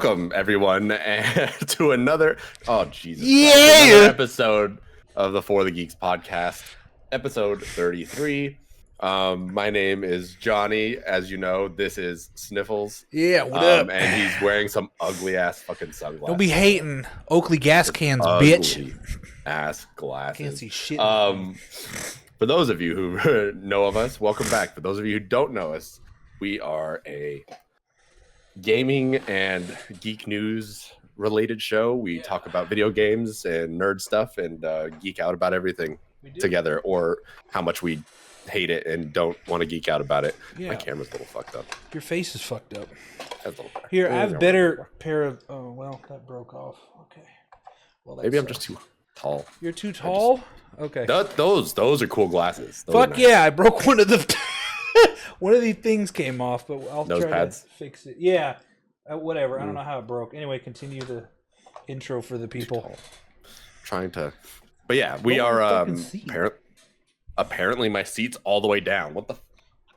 Welcome everyone to another another episode of the For the Geeks podcast, episode 33. My name is Johnny. As you know, this is Sniffles. Yeah, what up? And he's wearing some ugly ass fucking sunglasses. Don't be hating Oakley gas cans, bitch. Ass glasses. Can't see shit. For those of you who know of us, welcome back. For those of you who don't know us, we are a gaming and geek news related show. We talk about video games and nerd stuff and geek out about everything together, or how much we hate it and don't want to geek out about it. Yeah. My camera's a little fucked up. Your face is fucked up. That's a little better. Here, I have a better pair of... Oh, well, that broke off. Okay. Well, maybe I'm just too tall. You're too tall? Okay. Those are cool glasses. Those Fuck nice. Yeah, I broke one of the... One of these things came off, but I'll try to fix it. Yeah, whatever. I don't know how it broke. Anyway, continue the intro for the people. Trying to... But yeah, we are... Apparently my seat's all the way down. What the...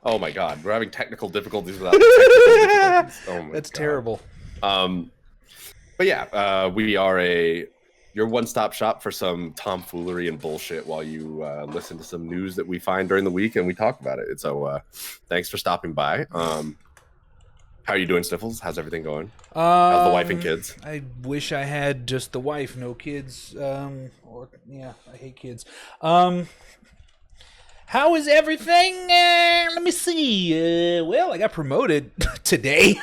Oh my god, we're having technical difficulties without technical difficulties. Oh my That's god. Terrible. But yeah, we are your one-stop shop for some tomfoolery and bullshit while you listen to some news that we find during the week and we talk about it. So thanks for stopping by. How are you doing, Sniffles? How's everything going? How's the wife and kids? I wish I had just the wife, no kids. I hate kids. How is everything? Let me see. Well, I got promoted today.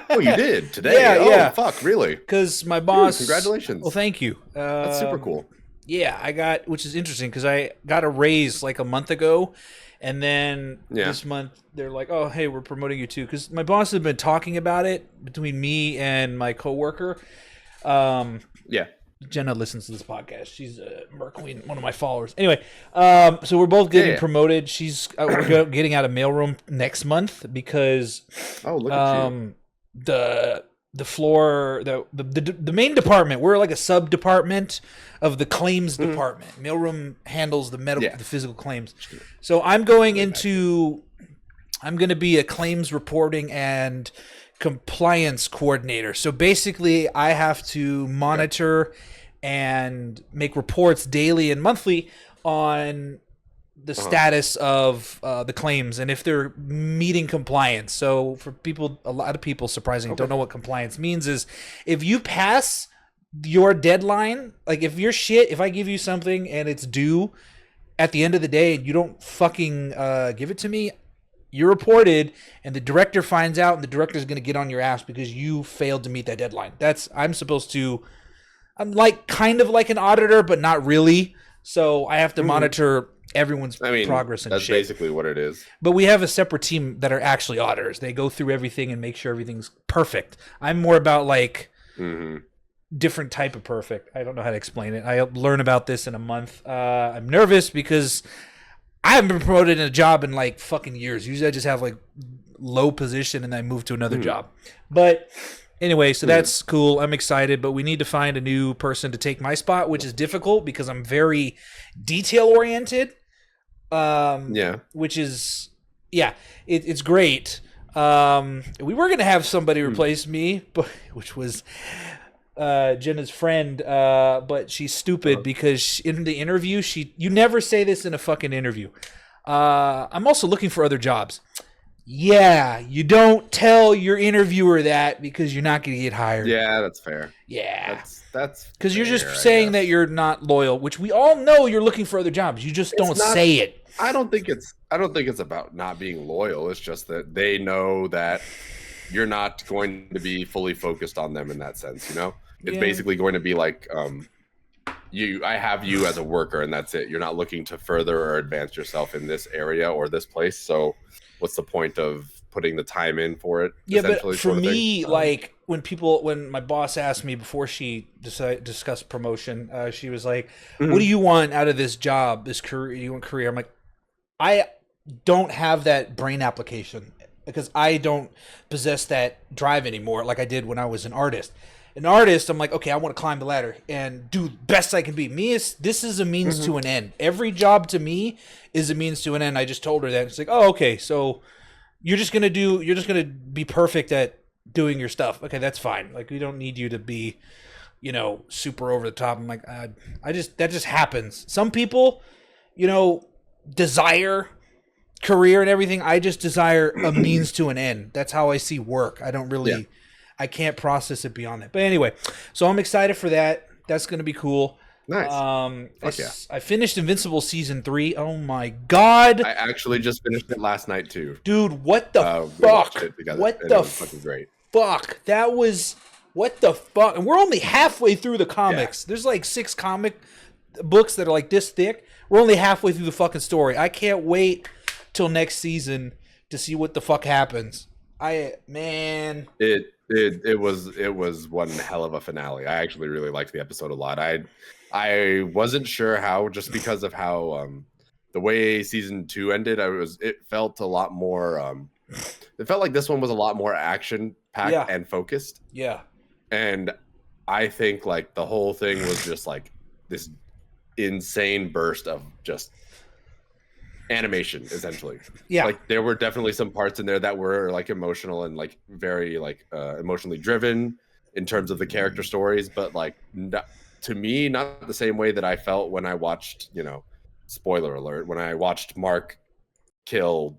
Oh, you did today? Yeah. Fuck, really? Because my boss... Dude, congratulations. Well, thank you. That's super cool. Yeah, I got... Which is interesting, because I got a raise like a month ago, and then this month, they're like, oh, hey, we're promoting you too. Because my boss had been talking about it between me and my coworker. Yeah. Jenna listens to this podcast. She's Merkley, one of my followers. Anyway, so we're both getting promoted. We're getting out of mailroom next month because look at you. The floor, the main department, we're like a sub department of the claims department. Mailroom handles the physical claims. So I'm going to be a claims reporting and compliance coordinator. So basically I have to monitor and make reports daily and monthly on the status of the claims and if they're meeting compliance. So for people, a lot of people surprisingly don't know what compliance means, is if you pass your deadline, like if I give you something and it's due at the end of the day and you don't fucking give it to me, you're reported and the director finds out, and the director's going to get on your ass because you failed to meet that deadline. I'm like kind of like an auditor, but not really. So I have to monitor everyone's progress and that's shit. Basically what it is. But we have a separate team that are actually auditors. They go through everything and make sure everything's perfect. I'm more about like different type of perfect. I don't know how to explain it. I'll learn about this in a month. I'm nervous because I haven't been promoted in a job in like fucking years. Usually I just have like low position and then I move to another job. But anyway, so that's cool. I'm excited, but we need to find a new person to take my spot, which is difficult because I'm very detail oriented. Which is, it's great. We were going to have somebody replace me, but which was Jenna's friend, but she's stupid because in the interview, you never say this in a fucking interview. I'm also looking for other jobs. Yeah, you don't tell your interviewer that because you're not going to get hired. Yeah, that's fair. Yeah. That's because you're just saying that you're not loyal, which we all know you're looking for other jobs. You just don't say it. I don't think it's about not being loyal. It's just that they know that you're not going to be fully focused on them in that sense, you know? It's basically going to be like I have you as a worker and that's it. You're not looking to further or advance yourself in this area or this place. So what's the point of putting the time in for it? Yeah, but for me, like when my boss asked me before she discussed promotion, she was like, what do you want out of this job, this career? You want career? I'm like, I don't have that brain application because I don't possess that drive anymore like I did when I was an artist. An artist, I'm like, okay, I want to climb the ladder and do the best I can be. This is a means to an end. Every job to me is a means to an end. I just told her that. It's like, oh, okay, so you're just gonna be perfect at doing your stuff. Okay, that's fine. Like, we don't need you to be, super over the top. I'm like, that just happens. Some people, desire career and everything. I just desire a means to an end. That's how I see work. I don't really, I can't process it beyond that. But anyway, so I'm excited for that. That's going to be cool. Nice. I finished Invincible season 3. Oh my god! I actually just finished it last night too, dude. What the fuck? What the fucking great? Fuck! That was what the fuck? And we're only halfway through the comics. Yeah. There's like 6 comic books that are like this thick. We're only halfway through the fucking story. I can't wait till next season to see what the fuck happens. It was one hell of a finale. I actually really liked the episode a lot. I wasn't sure how, just because of how the way season 2 ended. It felt a lot more. It felt like this one was a lot more action packed and focused. Yeah, and I think like the whole thing was just like this insane burst of just animation, essentially. Yeah, like there were definitely some parts in there that were like emotional and like very like emotionally driven in terms of the character stories, but like to me, not the same way that I felt when I watched, spoiler alert, when I watched Mark kill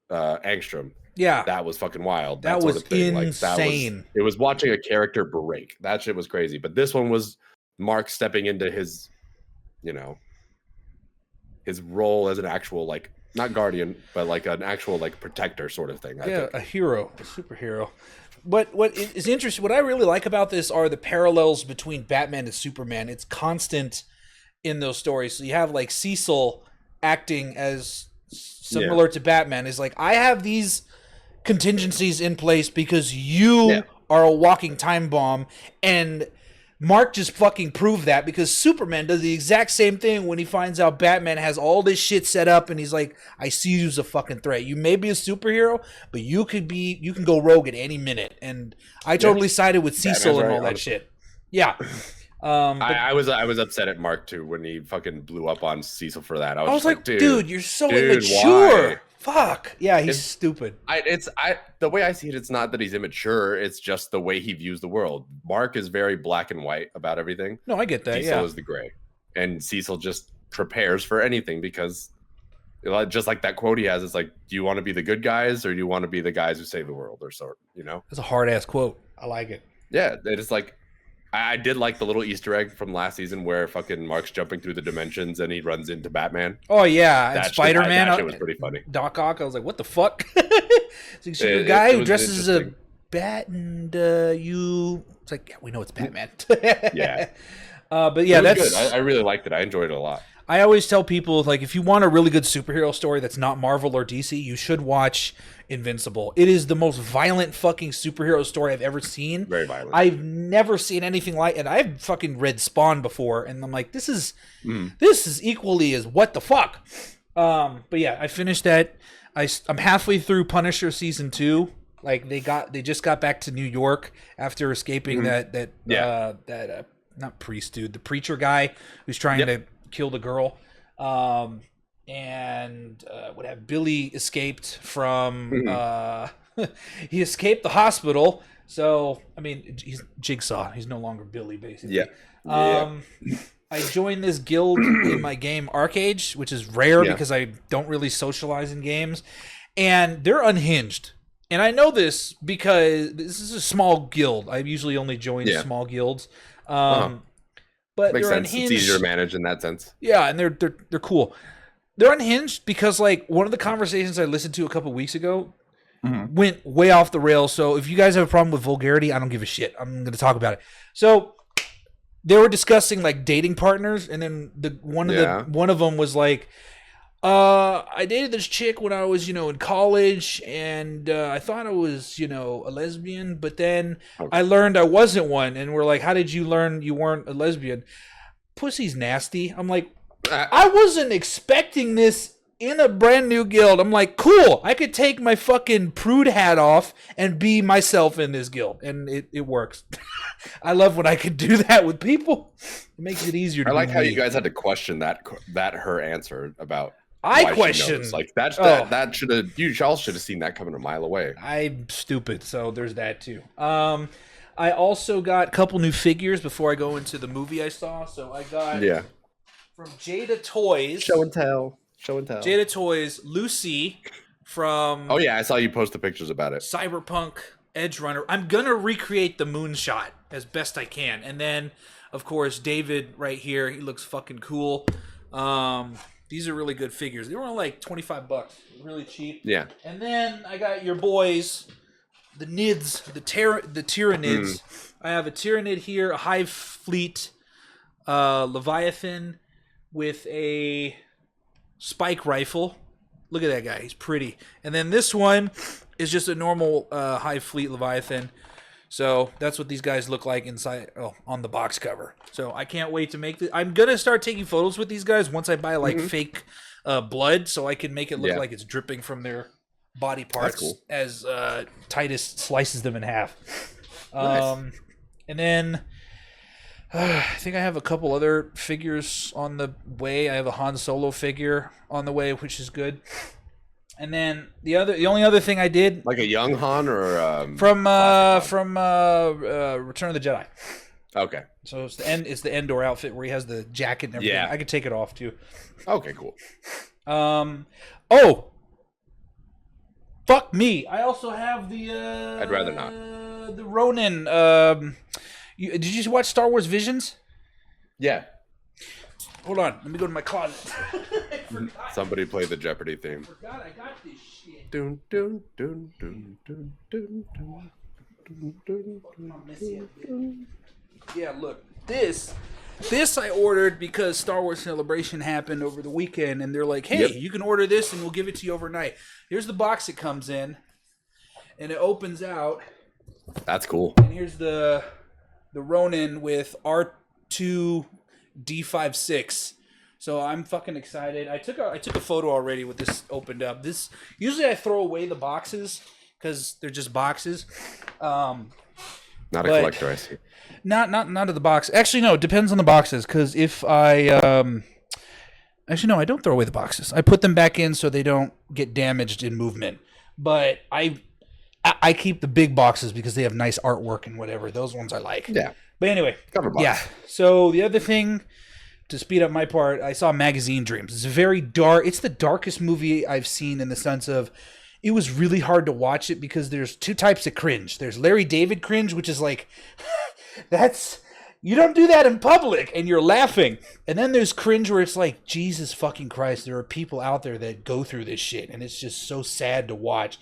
Angstrom. Yeah, that was fucking wild. That was insane. Like, it was watching a character break. That shit was crazy. But this one was Mark stepping into his, his role as an actual, like, not guardian, but like an actual like protector sort of thing. I think. A hero, a superhero. What is interesting, what I really like about this are the parallels between Batman and Superman. It's constant in those stories. So you have like Cecil acting as similar to Batman. Is like, I have these contingencies in place because you are a walking time bomb, and Mark just fucking proved that, because Superman does the exact same thing when he finds out Batman has all this shit set up, and he's like, I see you as a fucking threat. You may be a superhero, but you can go rogue at any minute. And I totally sided with Cecil and all that shit. Yeah. I was upset at Mark too when he fucking blew up on Cecil for that. I was like, dude, you're so immature. Why? Fuck. Yeah, he's stupid. The way I see it, it's not that he's immature. It's just the way he views the world. Mark is very black and white about everything. No, I get that. Cecil is the gray. And Cecil just prepares for anything, because just like that quote he has, it's like, do you want to be the good guys or do you want to be the guys who save the world, or sort, That's a hard ass quote. I like it. Yeah, it's like, I did like the little Easter egg from last season where fucking Mark's jumping through the dimensions and he runs into Batman. Oh yeah, and Spider-Man. That shit was pretty funny. Doc Ock. I was like, what the fuck? It's like, a guy who dresses as a bat, and you. It's like, yeah, we know it's Batman. Yeah. But yeah, that's good. I really liked it. I enjoyed it a lot. I always tell people, like, if you want a really good superhero story that's not Marvel or DC, you should watch Invincible. It is the most violent fucking superhero story I've ever seen. Very violent. I've never seen anything like it. I've fucking read Spawn before, and I'm like, this is equally as what the fuck. But yeah, I finished that. I'm halfway through Punisher season 2. Like, they just got back to New York after escaping that not priest dude, the preacher guy who's trying to kill the girl. And what have Billy escaped from he escaped the hospital. So I mean, he's Jigsaw. He's no longer Billy, basically. I joined this guild in my game Arcade, which is rare because I don't really socialize in games, and they're unhinged. And I know this because this is a small guild. I usually only join small guilds. But makes they're sense. unhinged. It's easier to manage in that sense. Yeah, and they're cool. They're unhinged because, like, one of the conversations I listened to a couple weeks ago went way off the rails. So if you guys have a problem with vulgarity, I don't give a shit. I'm going to talk about it. So they were discussing like dating partners, and then one of them was like, I dated this chick when I was, in college, and I thought I was, a lesbian, but then I learned I wasn't one. And we're like, how did you learn you weren't a lesbian? Pussy's nasty. I'm like, I wasn't expecting this in a brand new guild. I'm like, cool. I could take my fucking prude hat off and be myself in this guild, and it works. I love when I could do that with people. It makes it easier to I like how you guys had to question that her answer about I question. Like that should have. You all should have seen that coming a mile away. I'm stupid, so there's that too. I also got a couple new figures before I go into the movie I saw. So I got from Jada Toys. Show and tell. Jada Toys, Lucy from. Oh yeah, I saw you post the pictures about it. Cyberpunk Edge Runner. I'm gonna recreate the moonshot as best I can, and then of course David right here. He looks fucking cool. These are really good figures. They were only like $25, really cheap. Yeah. And then I got your boys, the Nids, the Tyranids. I have a Tyranid here, a Hive Fleet Leviathan with a spike rifle. Look at that guy. He's pretty. And then this one is just a normal Hive Fleet Leviathan. So that's what these guys look like inside on the box cover. So I can't wait to make this. I'm going to start taking photos with these guys once I buy like fake blood so I can make it look like it's dripping from their body parts as Titus slices them in half. Nice. And then I think I have a couple other figures on the way. I have a Han Solo figure on the way, which is good. And then the only other thing I did, like a young Han or from Return of the Jedi. Okay. So it's the Endor outfit where he has the jacket and everything. Yeah. I could take it off too. Okay, cool. Fuck me. I also have the I'd rather not. The Ronin. Did you watch Star Wars Visions? Yeah. Hold on, let me go to my closet. Somebody play the Jeopardy theme. I forgot I got this shit. Dun, dun, dun, dun, dun, dun, dun, dun, dun. Yeah, look, this I ordered because Star Wars Celebration happened over the weekend, and they're like, hey, you can order this and we'll give it to you overnight. Here's the box it comes in, and it opens out. That's cool. And here's the Ronin with R2 D56. So I'm fucking excited. I took a photo already with this opened up. This usually I throw away the boxes because they're just boxes. Not a collector, I see. Not of the box. Actually, no. It depends on the boxes. Because if I actually no, I don't throw away the boxes. I put them back in so they don't get damaged in movement. But I keep the big boxes because they have nice artwork and whatever. Those ones I like. Yeah. But anyway, cover box. Yeah. So the other thing, to speed up my part, I saw Magazine Dreams. It's very dark. It's the darkest movie I've seen in the sense of it was really hard to watch it because there's two types of cringe. There's Larry David cringe, which is like, you don't do that in public and you're laughing. And then there's cringe where it's like, Jesus fucking Christ, there are people out there that go through this shit and it's just so sad to watch.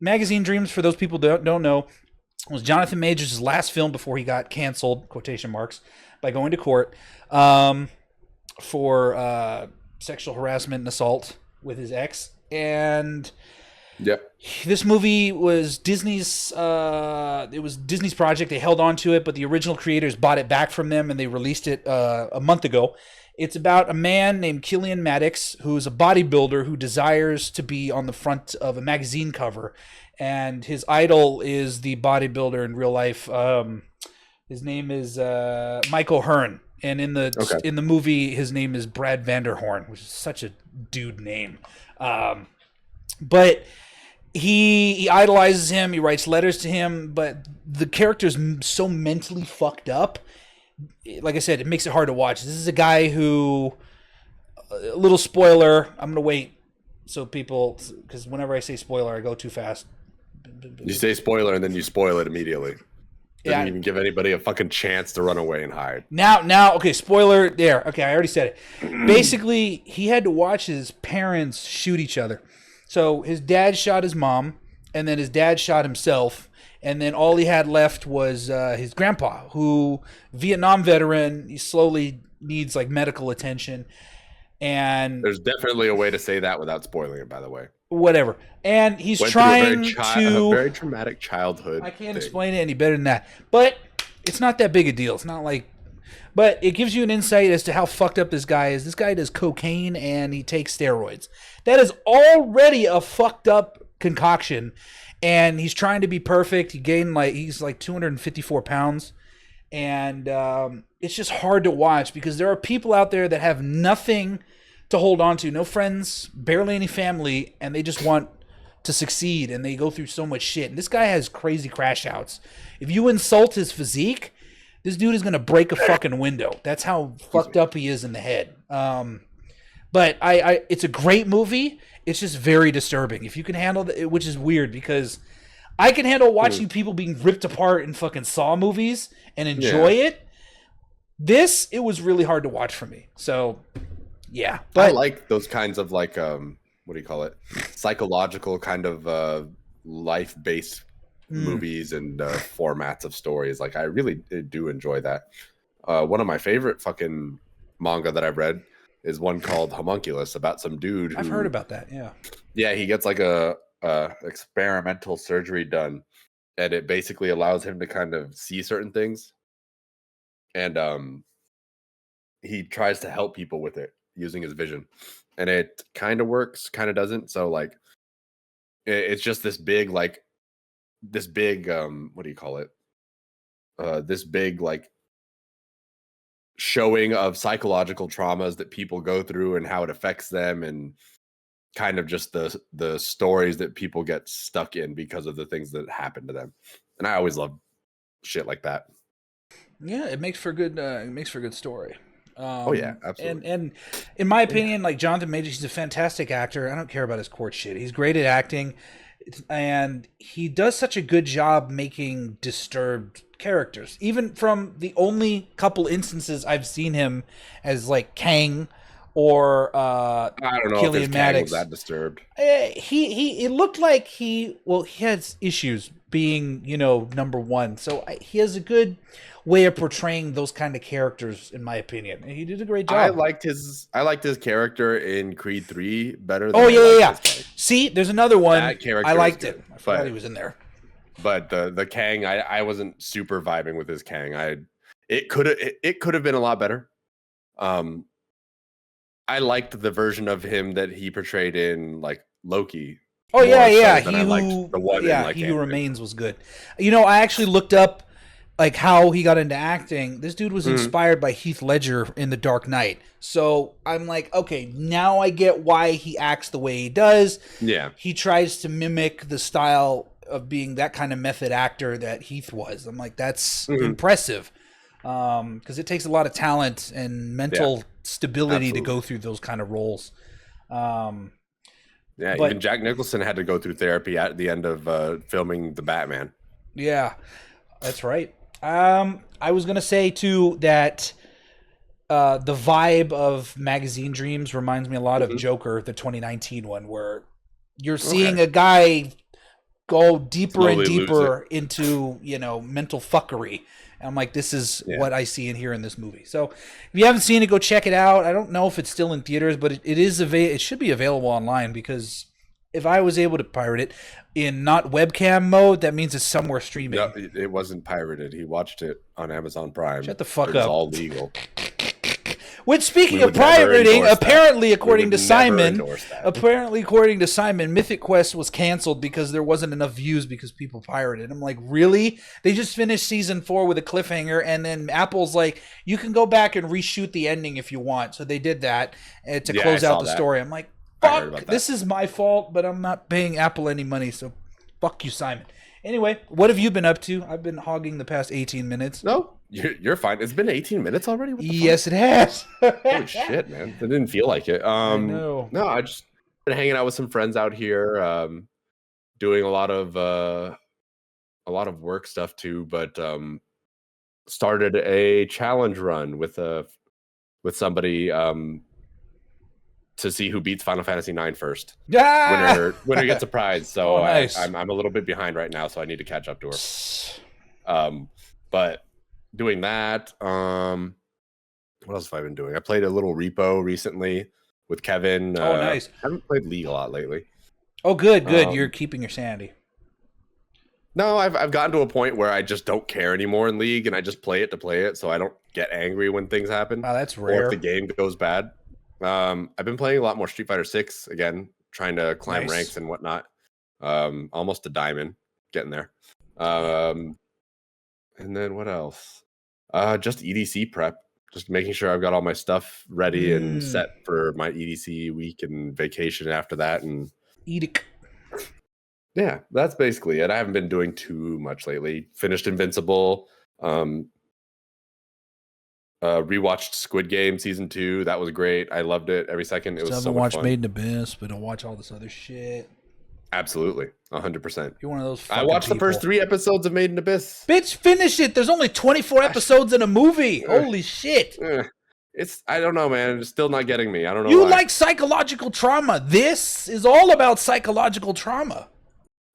Magazine Dreams, for those people that don't know, was Jonathan Majors' last film before he got canceled, quotation marks, by going to court for sexual harassment and assault with his ex. And this movie was Disney's project. They held on to it, but the original creators bought it back from them and they released it a month ago. It's about a man named Killian Maddox who's a bodybuilder who desires to be on the front of a magazine cover. And his idol is the bodybuilder in real life. His name is Michael Hearn. And in the movie, his name is Brad Vanderhorn, which is such a dude name. But he idolizes him. He writes letters to him. But the character's so mentally fucked up. Like I said, it makes it hard to watch. This is a guy who, a little spoiler, I'm going to wait so people, because whenever I say spoiler, I go too fast. You say spoiler and then you spoil it immediately. Doesn't even give anybody a fucking chance to run away and hide. Now, okay, spoiler there. Okay, I already said it. Basically, he had to watch his parents shoot each other. So his dad shot his mom, and then his dad shot himself, and then all he had left was his grandpa, who, Vietnam veteran, he slowly needs like medical attention. And there's definitely a way to say that without spoiling it, by the way. Whatever. And he's trying a very traumatic childhood. I can't explain it any better than that. But it's not that big a deal. It's not like... But it gives you an insight as to how fucked up this guy is. This guy does cocaine and he takes steroids. That is already a fucked up concoction. And he's trying to be perfect. He's like 254 pounds. And it's just hard to watch because there are people out there that have nothing to hold on to, no friends, barely any family, and they just want to succeed, and they go through so much shit. And this guy has crazy crash outs. If you insult his physique, this dude is gonna break a fucking window. That's how fucked up he is in the head. But it's a great movie. It's just very disturbing. If you can handle it, which is weird because I can handle watching people being ripped apart in fucking Saw movies and enjoy it. It was really hard to watch for me. So, yeah. But I like those kinds of like what do you call it? Psychological kind of life-based movies and formats of stories. Like I really do enjoy that. One of my favorite fucking manga that I've read is one called Homunculus about some dude. I've heard about that. Yeah. Yeah, he gets like a experimental surgery done, and it basically allows him to kind of see certain things, and he tries to help people with it using his vision, and it kind of works, kind of doesn't. So like, it's just this big what do you call it? This big like showing of psychological traumas that people go through and how it affects them, and kind of just the stories that people get stuck in because of the things that happen to them. And I always love shit like that. Yeah, it makes for good. It makes for a good story. Oh yeah, absolutely. And in my opinion, like Jonathan Majors, he's a fantastic actor. I don't care about his court shit. He's great at acting, and he does such a good job making disturbed characters. Even from the only couple instances I've seen him as like Kang or I don't know Killian if his Kang Maddox. was that disturbed. It looked like he has issues being, number one. So he has a good way of portraying those kind of characters, in my opinion. And he did a great job. I liked his character in Creed 3 better than yeah. See, there's another one. That character I liked good, it. I forgot he was in there. But the Kang, I wasn't super vibing with his Kang. It could have been a lot better. I liked the version of him that he portrayed in like Loki. Oh yeah. He Who Remains was good. I actually looked up like how he got into acting. This dude was inspired by Heath Ledger in The Dark Knight. So I'm like, okay, now I get why he acts the way he does. Yeah. He tries to mimic the style of being that kind of method actor that Heath was. I'm like, that's impressive. Because it takes a lot of talent and mental stability to go through those kind of roles. Even Jack Nicholson had to go through therapy at the end of filming The Batman. Yeah, that's right. I was gonna say too that the vibe of Magazine Dreams reminds me a lot of Joker, the 2019 one, where you're seeing a guy go deeper and deeper into mental fuckery. And I'm like, this is what I see and hear in this movie. So if you haven't seen it, go check it out. I don't know if it's still in theaters, but it should be available online, because if I was able to pirate it in not webcam mode, that means it's somewhere streaming. No, it wasn't pirated. He watched it on Amazon Prime. Shut the fuck up. It's all legal. Which, speaking of pirating, apparently according to Simon, Mythic Quest was canceled because there wasn't enough views because people pirated. I'm like, really? They just finished season 4 with a cliffhanger, and then Apple's like, you can go back and reshoot the ending if you want. So they did that to close out the story. I'm like, fuck, this is my fault, but I'm not paying Apple any money, so fuck you, Simon. Anyway, what have you been up to? I've been hogging the past 18 minutes. No, you're fine. It's been 18 minutes already? Yes, it has. Holy shit, man. It didn't feel like it. I know. No, I just been hanging out with some friends out here, doing a lot of work stuff too, but started a challenge run with somebody to see who beats Final Fantasy IX first. Yeah, winner gets a prize. So nice. I'm a little bit behind right now, so I need to catch up to her. But doing that. What else have I been doing? I played a little Repo recently with Kevin. Oh, nice. I haven't played League a lot lately. Oh, good. You're keeping your sanity. No, I've gotten to a point where I just don't care anymore in League, and I just play it to play it, so I don't get angry when things happen. Oh, that's rare. Or if the game goes bad. I've been playing a lot more Street Fighter 6 again, trying to climb ranks and whatnot. Almost a diamond, getting there. And then what else? Just EDC prep, just making sure I've got all my stuff ready and set for my EDC week and vacation after that. And Edic. Yeah, that's basically it. I haven't been doing too much lately. Finished Invincible. Rewatched Squid Game season 2. That was great. I loved it every second. It was so much fun. Made in Abyss, but don't watch all this other shit. Absolutely, 100%. You're one of those. I watched the first 3 episodes of Made in Abyss. Bitch, finish it. There's only 24 episodes in a movie. Holy shit. I don't know, man. It's still not getting me. I don't know. You like psychological trauma. This is all about psychological trauma.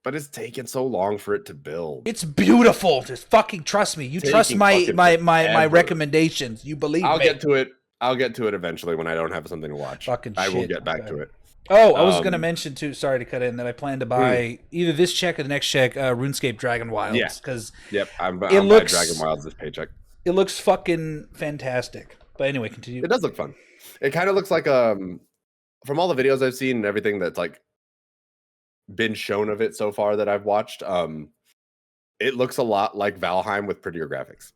But it's taken so long for it to build. It's beautiful. Just fucking trust me. You trust my recommendations. You believe me. I'll get to it. I'll get to it eventually when I don't have something to watch. I will get back to it. Oh, I was going to mention too. Sorry to cut in that I plan to buy either this check or the next check, RuneScape Dragon Wilds. Yeah, because I'm buying Dragon Wilds this paycheck. It looks fucking fantastic. But anyway, continue. It does look fun. It kind of looks like from all the videos I've seen and everything that's like been shown of it so far that I've watched, it looks a lot like Valheim with prettier graphics.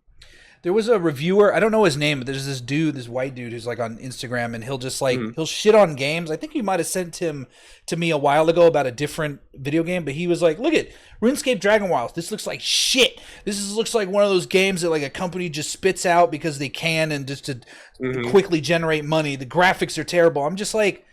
There was a reviewer, I don't know his name, but there's this dude, this white dude who's like on Instagram, and he'll just like he'll shit on games. I think you might have sent him to me a while ago about a different video game, but he was like, look at RuneScape Dragon Wilds. This looks like shit. Looks like one of those games that like a company just spits out because they can and just to quickly generate money. The graphics are terrible. I'm just like,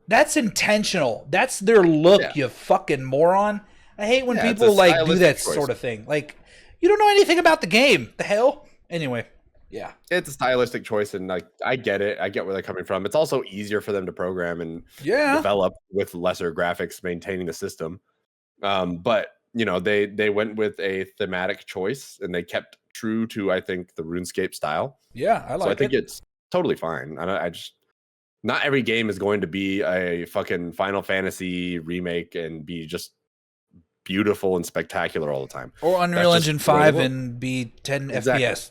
that's intentional. That's their look, you fucking moron. I hate when people like do that sort of thing. Like, you don't know anything about the game. The hell? Anyway, yeah. It's a stylistic choice, and like I get it. I get where they're coming from. It's also easier for them to program and develop with lesser graphics, maintaining the system. But you know, they went with a thematic choice, and they kept true to, I think, the RuneScape style. Yeah, I like it. So I think it's totally fine. I just not every game is going to be a fucking Final Fantasy remake and be just beautiful and spectacular all the time. Or Unreal Engine 5 and be 10 FPS.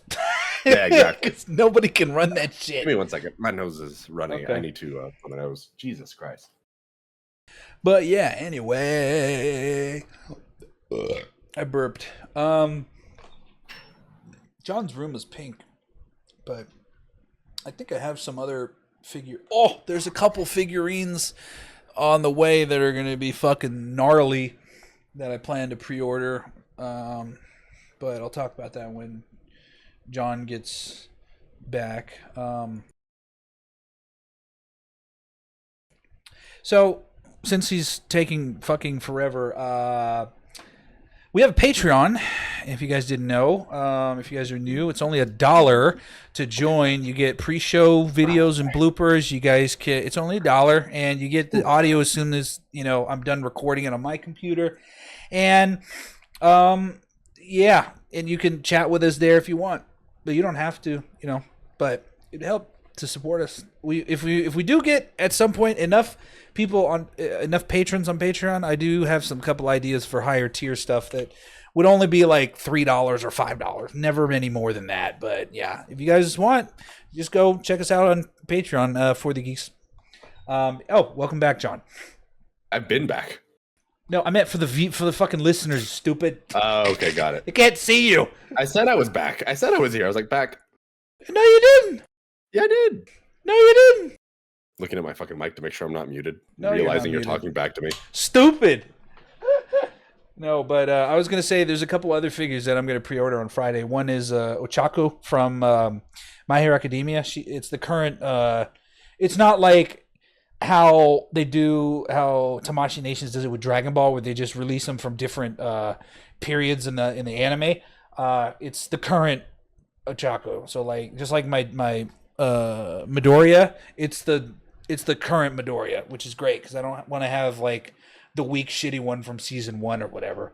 Yeah, exactly. Nobody can run that shit. Give me 1 second. My nose is running. Okay. I need to on my nose. Jesus Christ. But yeah, anyway. I burped. John's room is pink, but I think I have some other figure. Oh, there's a couple figurines on the way that are going to be fucking gnarly that I plan to pre-order. But I'll talk about that when John gets back. So, since he's taking fucking forever, we have a Patreon. If you guys didn't know, if you guys are new, it's only $1 to join. You get pre-show videos and bloopers. You guys can. It's only $1, and you get the audio as soon as I'm done recording it on my computer. And yeah, and you can chat with us there if you want, but you don't have to, But it'd help to support us. If we do get at some point enough people on enough patrons on Patreon, I do have some couple ideas for higher tier stuff that would only be like $3 or $5, never any more than that. But yeah, if you guys want, just go check us out on Patreon for the geeks. Welcome back, John. I've been back. No, I meant for the fucking listeners, stupid. Oh, okay, got it. They can't see you. I said I was back. I said I was here. I was like, back. No, you didn't. Yeah, I did. No, you didn't. Looking at my fucking mic to make sure I'm not muted. No, realizing you're talking back to me. Stupid. No, but I was going to say there's a couple other figures that I'm going to pre-order on Friday. One is Ochako from My Hero Academia. It's the current... it's not like how Tamashii Nations does it with Dragon Ball, where they just release them from different periods in the anime. It's the current Ochako. So like just like my Midoriya, it's the current Midoriya, which is great because I don't want to have like the weak shitty one from season 1 or whatever.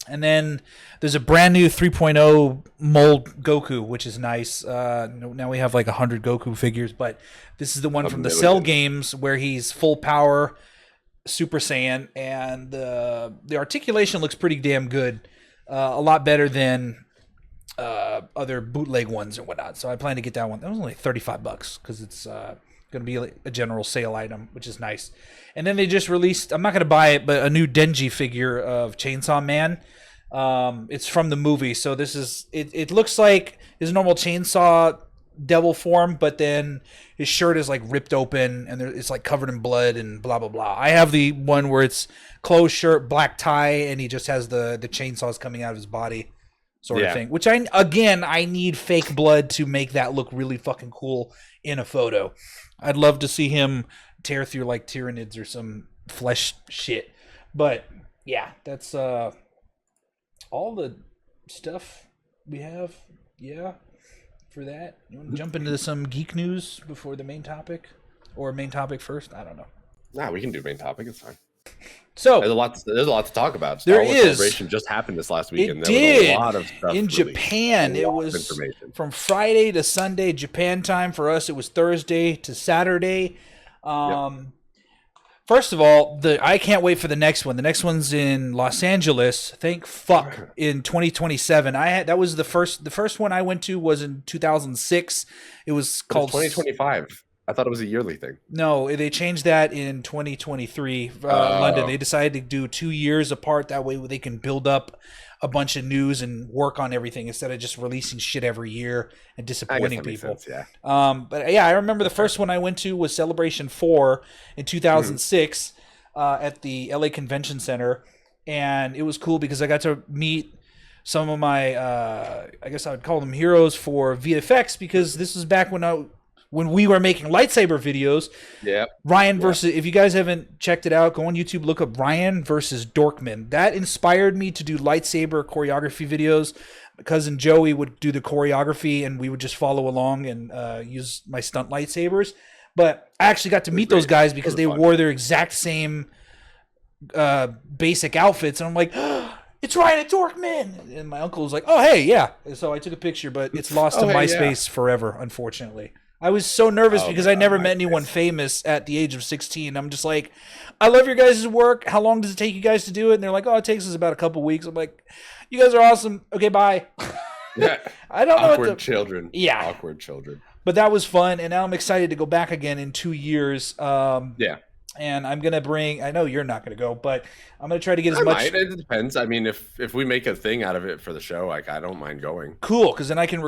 And then there's a brand new 3.0 mold Goku, which is nice. Now we have like 100 Goku figures, but this is the one from the Cell games where he's full power Super Saiyan, and the articulation looks pretty damn good. A lot better than other bootleg ones and whatnot. So I plan to get that one. That was only $35 because it's going to be a general sale item, which is nice. And then they just released, I'm not going to buy it, but a new Denji figure of Chainsaw Man. It's from the movie, so this is it looks like his normal chainsaw devil form, but then his shirt is like ripped open and it's like covered in blood and blah blah blah. I have the one where it's closed shirt, black tie, and he just has the chainsaws coming out of his body, sort of thing. Which I need fake blood to make that look really fucking cool in a photo. I'd love to see him tear through like Tyranids or some flesh shit. But yeah, that's all the stuff we have. Yeah. For that, you want to jump into some geek news before the main topic, or main topic first? I don't know. Nah, we can do main topic. It's fine. So there's a lot to talk about. There is. Celebration just happened this last weekend. It there did. was a lot of stuff in Japan. It was from Friday to Sunday Japan time. For us, it was Thursday to Saturday. First of all, I can't wait for the next one. The next one's in Los Angeles. Thank fuck, in 2027. That was the first one I went to was in 2006. It was called 2025. I thought it was a yearly thing. No, they changed that in 2023. London. They decided to do 2 years apart. That way they can build up a bunch of news and work on everything instead of just releasing shit every year and disappointing people. Makes sense, yeah. But yeah, I remember the first one I went to was Celebration 4 in 2006 at the LA Convention Center, and it was cool because I got to meet some of my I guess I would call them heroes for VFX, because this was back when we were making lightsaber videos. Yeah. Ryan versus, if you guys haven't checked it out, go on YouTube, look up Ryan versus Dorkman. That inspired me to do lightsaber choreography videos. My cousin Joey would do the choreography and we would just follow along and use my stunt lightsabers. But I actually got to meet those guys because they wore their exact same basic outfits. And I'm like, oh, it's Ryan and Dorkman. And my uncle was like, oh, hey, yeah. And so I took a picture, but it's lost to MySpace forever, unfortunately. I was so nervous because I never met anyone famous at the age of 16. I'm just like, I love your guys' work. How long does it take you guys to do it? And they're like, oh, it takes us about a couple weeks. I'm like, you guys are awesome. Okay, bye. Yeah. I don't know. Awkward children. Yeah. Awkward children. But that was fun. And now I'm excited to go back again in 2 years. Yeah. And I'm going to bring, I know you're not going to go, but I'm going to try to get as much. It depends. I mean, if we make a thing out of it for the show, like, I don't mind going. Cool. Because then I can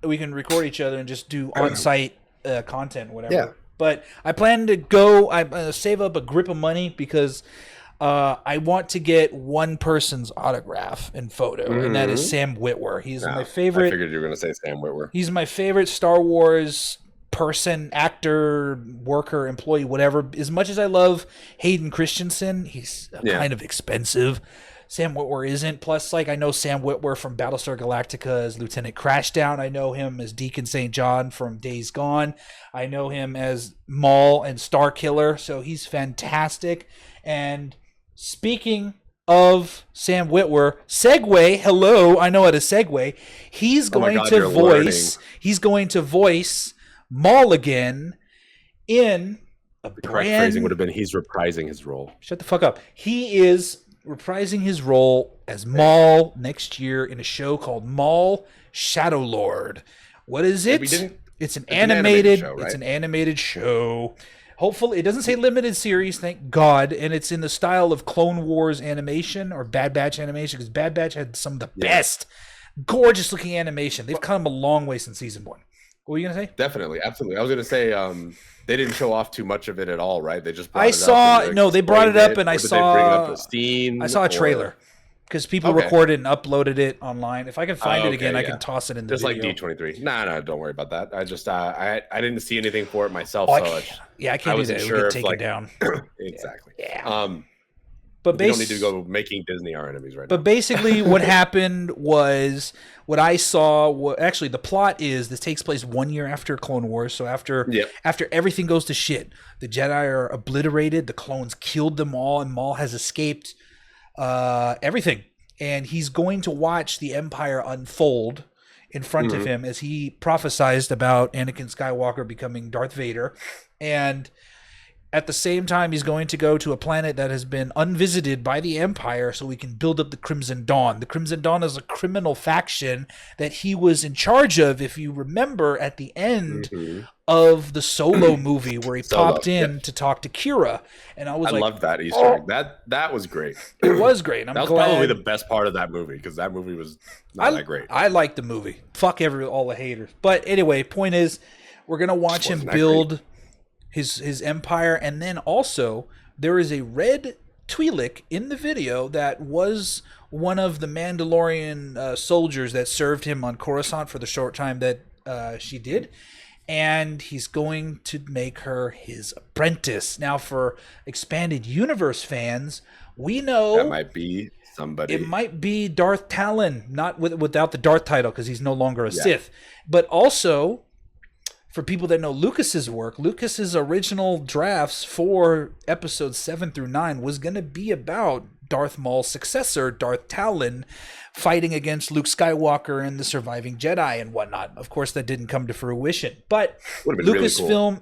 we can record each other and just do on-site content, whatever. Yeah. But I plan to go. I'm going to save up a grip of money because I want to get one person's autograph and photo, and that is Sam Witwer. He's my favorite. I figured you were going to say Sam Witwer. He's my favorite Star Wars person, actor, worker, employee, whatever. As much as I love Hayden Christensen, he's kind of expensive. Sam Witwer isn't. Plus, like, I know Sam Witwer from Battlestar Galactica as Lieutenant Crashdown. I know him as Deacon St. John from Days Gone. I know him as Maul and Starkiller. So he's fantastic. And speaking of Sam Witwer, segue. Hello, I know how to segue. He's going to voice Maul again in a the correct phrasing would have been he's reprising his role. Shut the fuck up. He is reprising his role as Maul next year in a show called Maul Shadow Lord. What is it? It's an animated show, right? It's an animated show. Hopefully, it doesn't say limited series, thank God, and it's in the style of Clone Wars animation or Bad Batch animation, because Bad Batch had some of the best, gorgeous looking animation. They've come a long way since season 1. What were you gonna say? Definitely, absolutely. I was gonna say they didn't show off too much of it at all, right? They just they brought it up, and I saw a trailer because people recorded and uploaded it online. If I can find it again, I can toss it in the video. Just like D23. No, don't worry about that. I just I didn't see anything for it myself. I can't do that. It would get taken down. Exactly. Yeah. But we don't need to go making Disney our enemies right now. But basically what happened was what I saw. Actually, the plot is this takes place 1 year after Clone Wars. So after everything goes to shit, the Jedi are obliterated. The clones killed them all, and Maul has escaped everything. And he's going to watch the Empire unfold in front of him as he prophesized about Anakin Skywalker becoming Darth Vader. And At the same time, he's going to go to a planet that has been unvisited by the Empire so we can build up the Crimson Dawn. The Crimson Dawn is a criminal faction that he was in charge of, if you remember, at the end of the Solo movie where he popped in to talk to Kira. And I loved that Easter egg. That was great. It was great. That was probably the best part of that movie, because that movie was not that great. I liked the movie. Fuck all the haters. But anyway, point is, we're going to watch him build his empire, and then also there is a red Twi'lek in the video that was one of the Mandalorian soldiers that served him on Coruscant for the short time that she did, and he's going to make her his apprentice. Now, for expanded universe fans, we know that might be somebody. It might be Darth Talon, not without the Darth title, because he's no longer a Sith, but also, for people that know Lucas's work, Lucas's original drafts for episodes 7 through 9 was going to be about Darth Maul's successor, Darth Talon, fighting against Luke Skywalker and the surviving Jedi and whatnot. Of course, that didn't come to fruition. But Lucasfilm,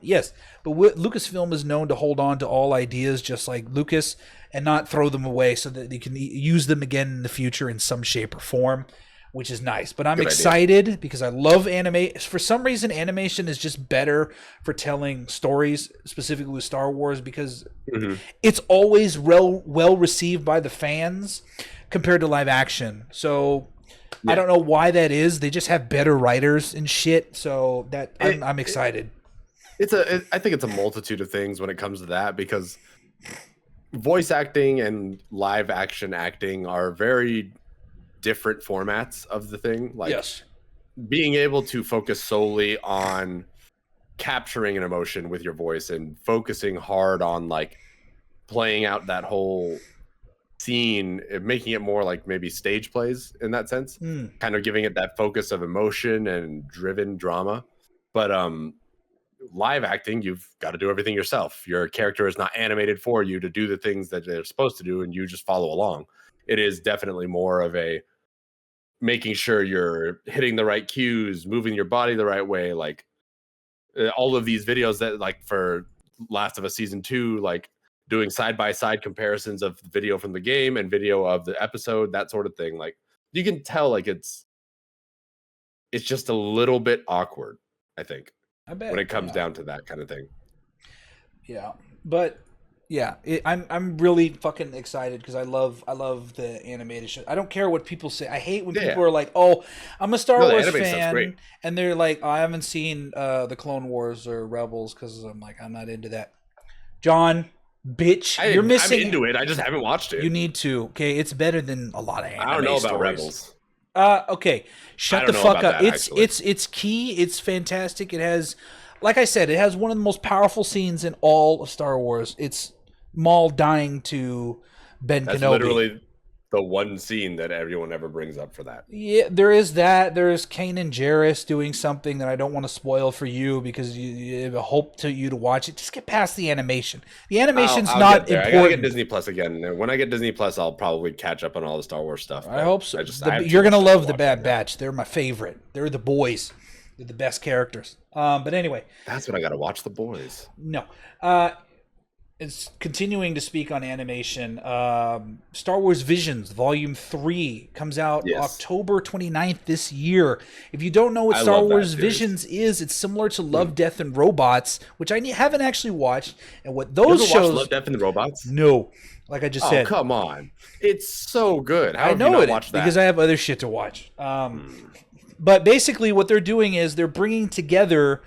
Lucasfilm is known to hold on to all ideas, just like Lucas, and not throw them away, so that they can use them again in the future in some shape or form, which is nice. But I'm excited because I love anime. For some reason, animation is just better for telling stories, specifically with Star Wars, because it's always well received by the fans compared to live action. So I don't know why that is. They just have better writers and shit. So that I'm excited. I think it's a multitude of things when it comes to that, because voice acting and live action acting are very different formats of the thing. Like, being able to focus solely on capturing an emotion with your voice and focusing hard on like playing out that whole scene, making it more like maybe stage plays in that sense, kind of giving it that focus of emotion and driven drama. But live acting, you've got to do everything yourself. Your character is not animated for you to do the things that they're supposed to do, and you just follow along. It is definitely more of a making sure you're hitting the right cues, moving your body the right way. Like all of these videos that, like for Last of Us Season 2, like doing side-by-side comparisons of video from the game and video of the episode, that sort of thing. Like you can tell like it's just a little bit awkward, I think, when it comes down to that kind of thing. Yeah. But yeah, I'm really fucking excited because I love the animated show. I don't care what people say. I hate when people are like, "Oh, I'm a Star Wars fan," and they're like, "I haven't seen the Clone Wars or Rebels," because I'm like, I'm not into that. John, bitch, you're missing. I'm into it. I just haven't watched it. You need to. Okay, it's better than a lot of anime. I don't know about stories. Rebels. Okay, shut the fuck up. It's key. It's fantastic. It has, like I said, it has one of the most powerful scenes in all of Star Wars. It's Maul dying to Ben Kenobi. That's literally the one scene that everyone ever brings up for that. Yeah, there is that. There's Kanan Jarrus doing something that I don't want to spoil for you because you hope to watch it. Just get past the animation. The animation's not important. I gotta get Disney Plus again. When I get Disney Plus, I'll probably catch up on all the Star Wars stuff. I hope so. You're gonna love the Bad Batch. They're my favorite. They're the boys. They're the best characters. But anyway, that's what I gotta watch. The boys. No. It's continuing to speak on animation. Star Wars Visions Volume 3 comes out October 29th this year. If you don't know what Star Wars Visions is, it's similar to Love, Death, and Robots, which I haven't actually watched. And what those shows... Love, Death, and Robots? No. Like I just said. Oh, come on. It's so good. How I have know you not it watched that? Because I have other shit to watch. But basically what they're doing is they're bringing together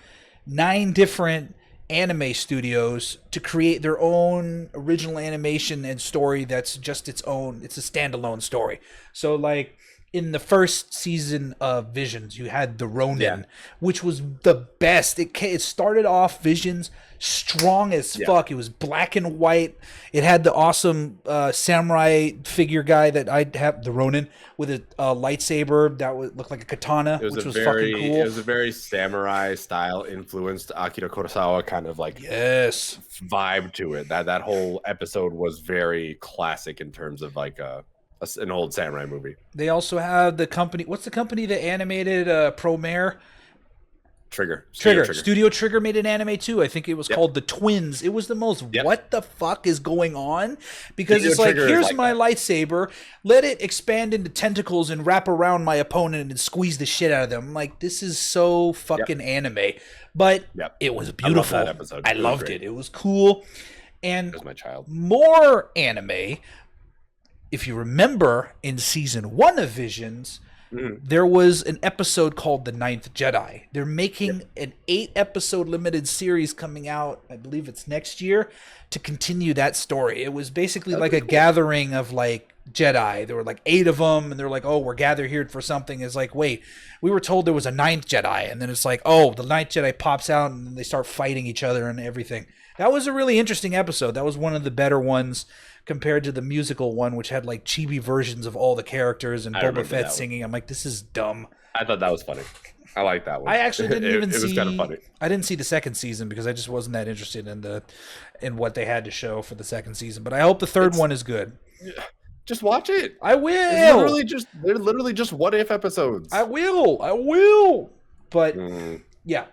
9 different anime studios to create their own original animation and story that's just its own. It's a standalone story. So like in the first season of Visions, you had the Ronin, which was the best. It started off Visions strong as fuck. It was black and white. It had the awesome samurai figure guy that I'd have, the Ronin, with a lightsaber that would look like a katana, which was fucking cool. It was a very samurai style influenced Akira Kurosawa kind of like vibe to it. That whole episode was very classic in terms of like an old samurai movie. They also have the company. What's the company that animated Promare? Trigger. Studio Trigger made an anime too. I think it was called The Twins. It was the most what the fuck is going on? Because Studio it's like, Trigger here's my lightsaber, let it expand into tentacles and wrap around my opponent and squeeze the shit out of them. I'm like, this is so fucking anime. But it was beautiful. I loved that episode. I loved it. It was cool. And it was my child. More anime. If you remember in season 1 of Visions, there was an episode called The Ninth Jedi. They're making an 8-episode limited series coming out, I believe it's next year, to continue that story. It was basically like a gathering of like Jedi. There were like 8 of them, and they're like, oh, we're gathered here for something. It's like, wait, we were told there was a 9th Jedi, and then it's like, oh, the 9th Jedi pops out, and they start fighting each other and everything. That was a really interesting episode. That was one of the better ones compared to the musical one, which had like chibi versions of all the characters and Boba Fett singing. I'm like, this is dumb. I thought that was funny. I like that one. I actually didn't even see. It was kind of funny. I didn't see the second season because I just wasn't that interested in what they had to show for the second season. But I hope the third one is good. Just watch it. I will. They're literally just what if episodes. I will. But yeah,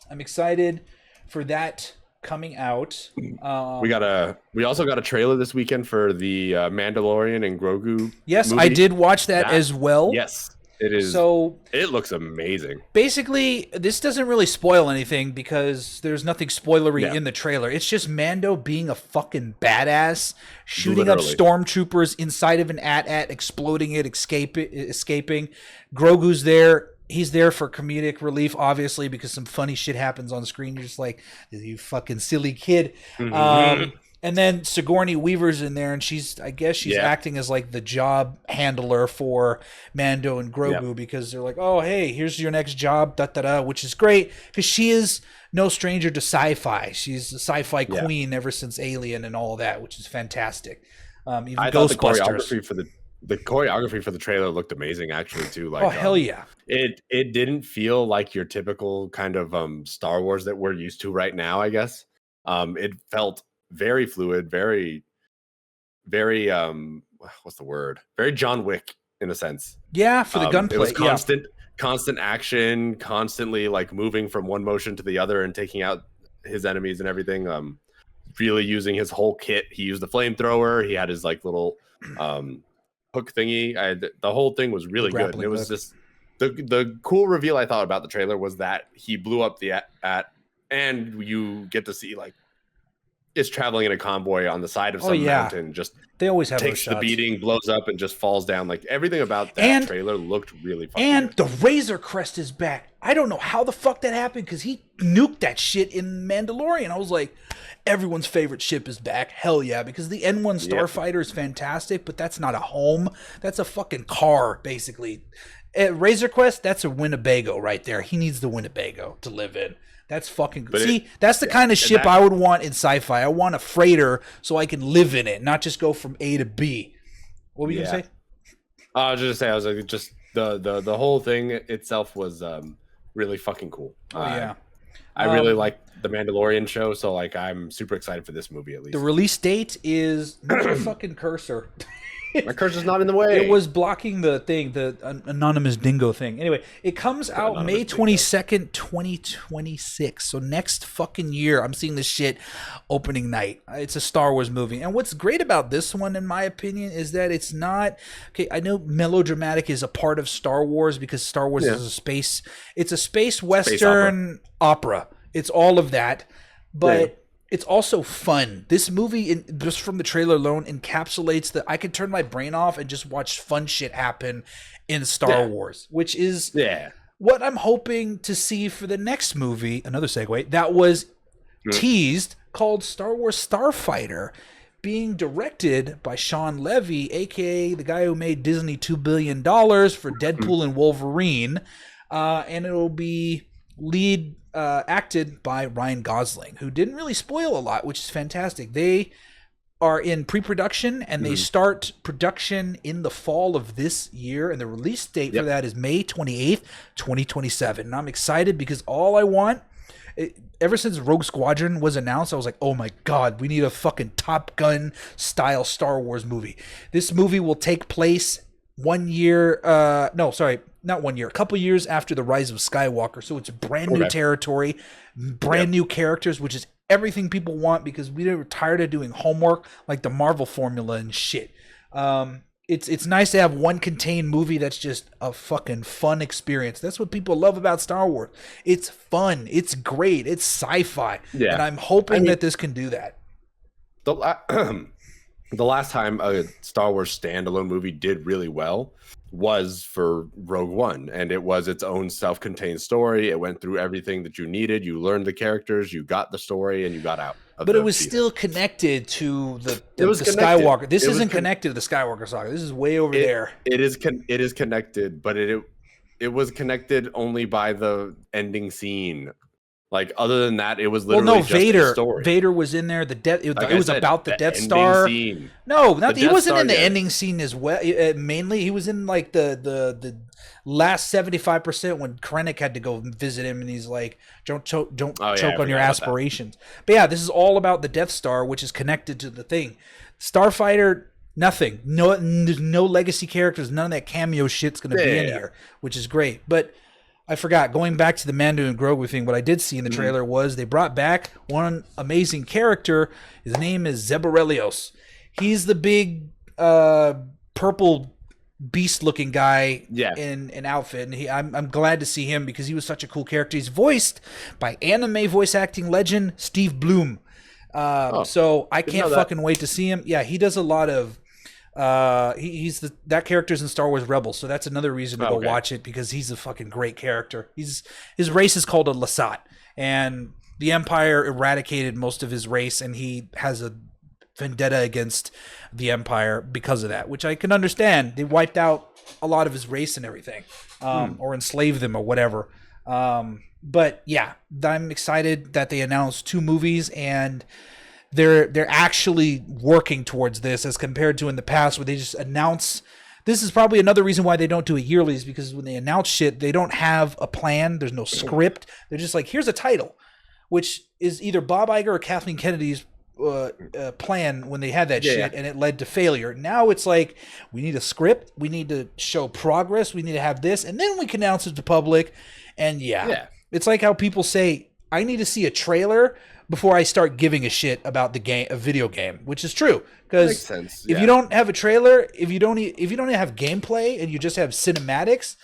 I'm excited for that coming out. We also got a trailer this weekend for the Mandalorian and Grogu. Yes, movie. I did watch that as well. Yes, it is. So it looks amazing. Basically, this doesn't really spoil anything because there's nothing spoilery in the trailer. It's just Mando being a fucking badass, shooting up stormtroopers inside of an AT-AT, exploding it, escaping. Grogu's there. He's there for comedic relief, obviously, because some funny shit happens on screen. You're just like, you fucking silly kid. And then Sigourney Weaver's in there, and I guess she's acting as like the job handler for Mando and Grogu because they're like, oh, hey, here's your next job, which is great because she is no stranger to sci-fi. She's a sci-fi queen ever since Alien and all that, which is fantastic. Even I thought the choreography for the trailer looked amazing, actually, too. Like, hell yeah! It didn't feel like your typical kind of Star Wars that we're used to right now, I guess. It felt very fluid, very, very what's the word? Very John Wick in a sense. Yeah, for the gunplay. It was constant action, constantly like moving from one motion to the other and taking out his enemies and everything. Really using his whole kit. He used the flamethrower. He had his like little hook thingy. The whole thing was really good. And it was just the cool reveal I thought about the trailer was that he blew up the AT, and you get to see like it's traveling in a convoy on the side of some mountain. Just they always have takes the beating, blows up, and just falls down. Like everything about that trailer looked really fun. And the Razor Crest is back. I don't know how the fuck that happened because he nuked that shit in Mandalorian. I was like, everyone's favorite ship is back. Hell yeah, because the N1 Starfighter is fantastic, but that's not a home. That's a fucking car, basically. Razor Crest, that's a Winnebago right there. He needs the Winnebago to live in. That's fucking good. See, that's the kind of ship I would want in sci-fi. I want a freighter so I can live in it, not just go from A to B. What were you gonna say? I was just like, just the whole thing itself was really fucking cool. I really like the Mandalorian show, so like I'm super excited for this movie at least. The release date is your fucking cursor. My cursor's not in the way. It was blocking the thing, the anonymous dingo thing. Anyway, it comes out May 22nd, 2026. So next fucking year, I'm seeing this shit opening night. It's a Star Wars movie. And what's great about this one, in my opinion, is that it's not... Okay, I know melodramatic is a part of Star Wars because Star Wars is a space... It's a space western opera. It's all of that. But... It's also fun. This movie, just from the trailer alone, encapsulates that I could turn my brain off and just watch fun shit happen in Star Wars, which is what I'm hoping to see for the next movie, another segue, that was teased, called Star Wars Starfighter, being directed by Sean Levy, a.k.a. the guy who made Disney $2 billion for Deadpool and Wolverine, and it'll be acted by Ryan Gosling, who didn't really spoil a lot, which is fantastic. They are in pre-production, and they start production in the fall of this year, and the release date for that is May 28th, 2027. And I'm excited because all I want, ever since Rogue Squadron was announced, I was like, oh my God, we need a fucking Top Gun style Star Wars movie. This movie will take place 1 year. No, sorry, not 1 year. A couple years after the Rise of Skywalker. So it's brand new territory, brand new characters, which is everything people want because we were tired of doing homework like the Marvel formula and shit. It's nice to have one contained movie that's just a fucking fun experience. That's what people love about Star Wars. It's fun. It's great. It's sci-fi. Yeah. And I'm hoping that this can do that. The last time a Star Wars standalone movie did really well was for Rogue One, and it was its own self-contained story. It went through everything that you needed. You learned the characters, you got the story, and you got out. But it was still connected to the Skywalker. This isn't connected to the Skywalker saga. This is way over there. It is connected, but it was connected only by the ending scene. Like, other than that, it was literally just a story. Vader was in there. It was about the Death Star. Scene. No, he wasn't in the ending scene as well. Mainly, he was in like the last 75% when Krennic had to go visit him, and he's like, "Don't choke on your aspirations." But yeah, this is all about the Death Star, which is connected to the thing. Starfighter, nothing. No legacy characters. None of that cameo shit's gonna be in here, which is great. But I forgot, going back to the Mando and Grogu thing, what I did see in the trailer was they brought back one amazing character. His name is Zeborelios. He's the big purple beast-looking guy in an outfit. And I'm glad to see him because he was such a cool character. He's voiced by anime voice acting legend Steve Bloom. So I can't fucking wait to see him. Yeah, he does a lot of... that character's in Star Wars Rebels, so that's another reason to go watch it because he's a fucking great character. His race is called a Lasat, and the Empire eradicated most of his race, and he has a vendetta against the Empire because of that, which I can understand. They wiped out a lot of his race and everything, or enslaved them or whatever. But yeah, I'm excited that they announced 2 movies and they're actually working towards this as compared to in the past where they just announce. This is probably another reason why they don't do it yearly is because when they announce shit, they don't have a plan. There's no script. They're just like, here's a title, which is either Bob Iger or Kathleen Kennedy's plan when they had that shit, and it led to failure. Now it's like, we need a script. We need to show progress. We need to have this, and then we can announce it to public. And it's like how people say, I need to see a trailer before I start giving a shit about a video game, which is true. Because if you don't have a trailer, if you don't have gameplay and you just have cinematics,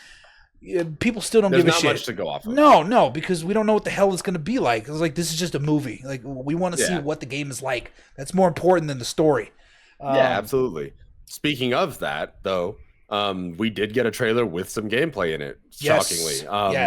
people still don't give a shit. There's not much to go off of. No, because we don't know what the hell it's going to be like. It's like, this is just a movie. Like, we want to see what the game is like. That's more important than the story. Absolutely. Speaking of that, though, we did get a trailer with some gameplay in it, shockingly.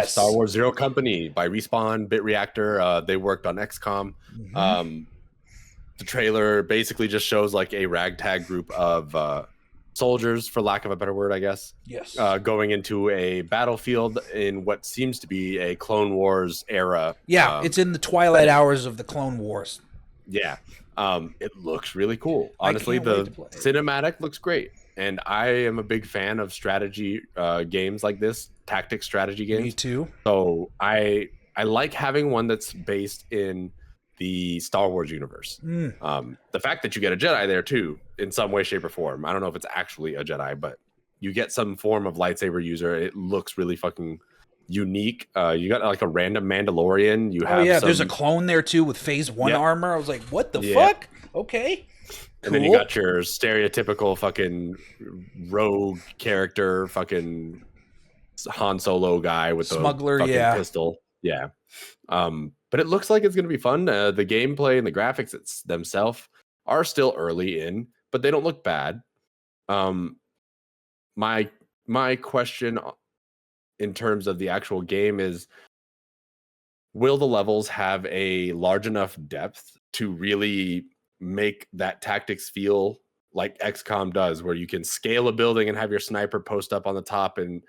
Star Wars Zero Company by Respawn, Bit Reactor. They worked on XCOM. The trailer basically just shows like a ragtag group of soldiers, for lack of a better word, I guess. Yes. Going into a battlefield in what seems to be a Clone Wars era. Yeah, it's in the twilight hours of the Clone Wars. Yeah. It looks really cool. Honestly, the cinematic looks great. And I am a big fan of strategy games like this, tactics strategy games. Me too. So I like having one that's based in the Star Wars universe. The fact that you get a Jedi there too, in some way, shape, or form. I don't know if it's actually a Jedi, but you get some form of lightsaber user. It looks really fucking unique. You got like a random Mandalorian. You have there's a clone there too with Phase 1 armor. I was like, what the fuck? Okay. And then you got your stereotypical fucking rogue character, fucking Han Solo guy with the smuggler, fucking pistol. Yeah. But it looks like it's going to be fun. The gameplay and the graphics themselves are still early in, but they don't look bad. My question in terms of the actual game is, will the levels have a large enough depth to really make that tactics feel like XCOM does, where you can scale a building and have your sniper post up on the top and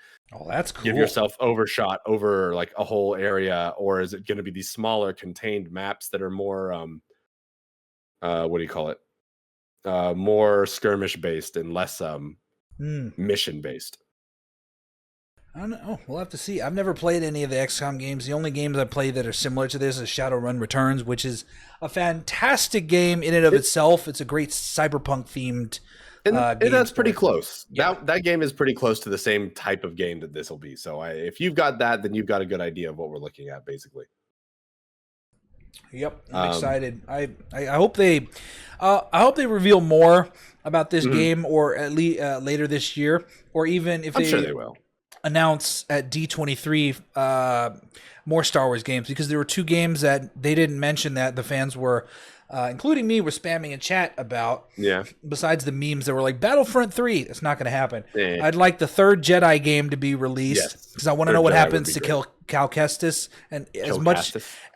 that's cool. Give yourself overshot over like a whole area? Or is it going to be these smaller contained maps that are more what do you call it, more skirmish based and less mission based? I don't know. We'll have to see. I've never played any of the XCOM games. The only games I played that are similar to this is Shadowrun Returns, which is a fantastic game in and of itself. It's a great cyberpunk themed And that's pretty story. close. Yeah. That game is pretty close to the same type of game that this will be. So if you've got that, then you've got a good idea of what we're looking at, basically. Yep, I'm excited. I hope they reveal more about this game, or at least later this year, or even if I'm sure they will announce at D23 more Star Wars games, because there were 2 games that they didn't mention that the fans were, including me, were spamming in chat about. Yeah. Besides the memes that were like Battlefront 3, that's not going to happen. Yeah. I'd like the 3rd Jedi game to be released, because I want to know what happens to Cal Kestis, and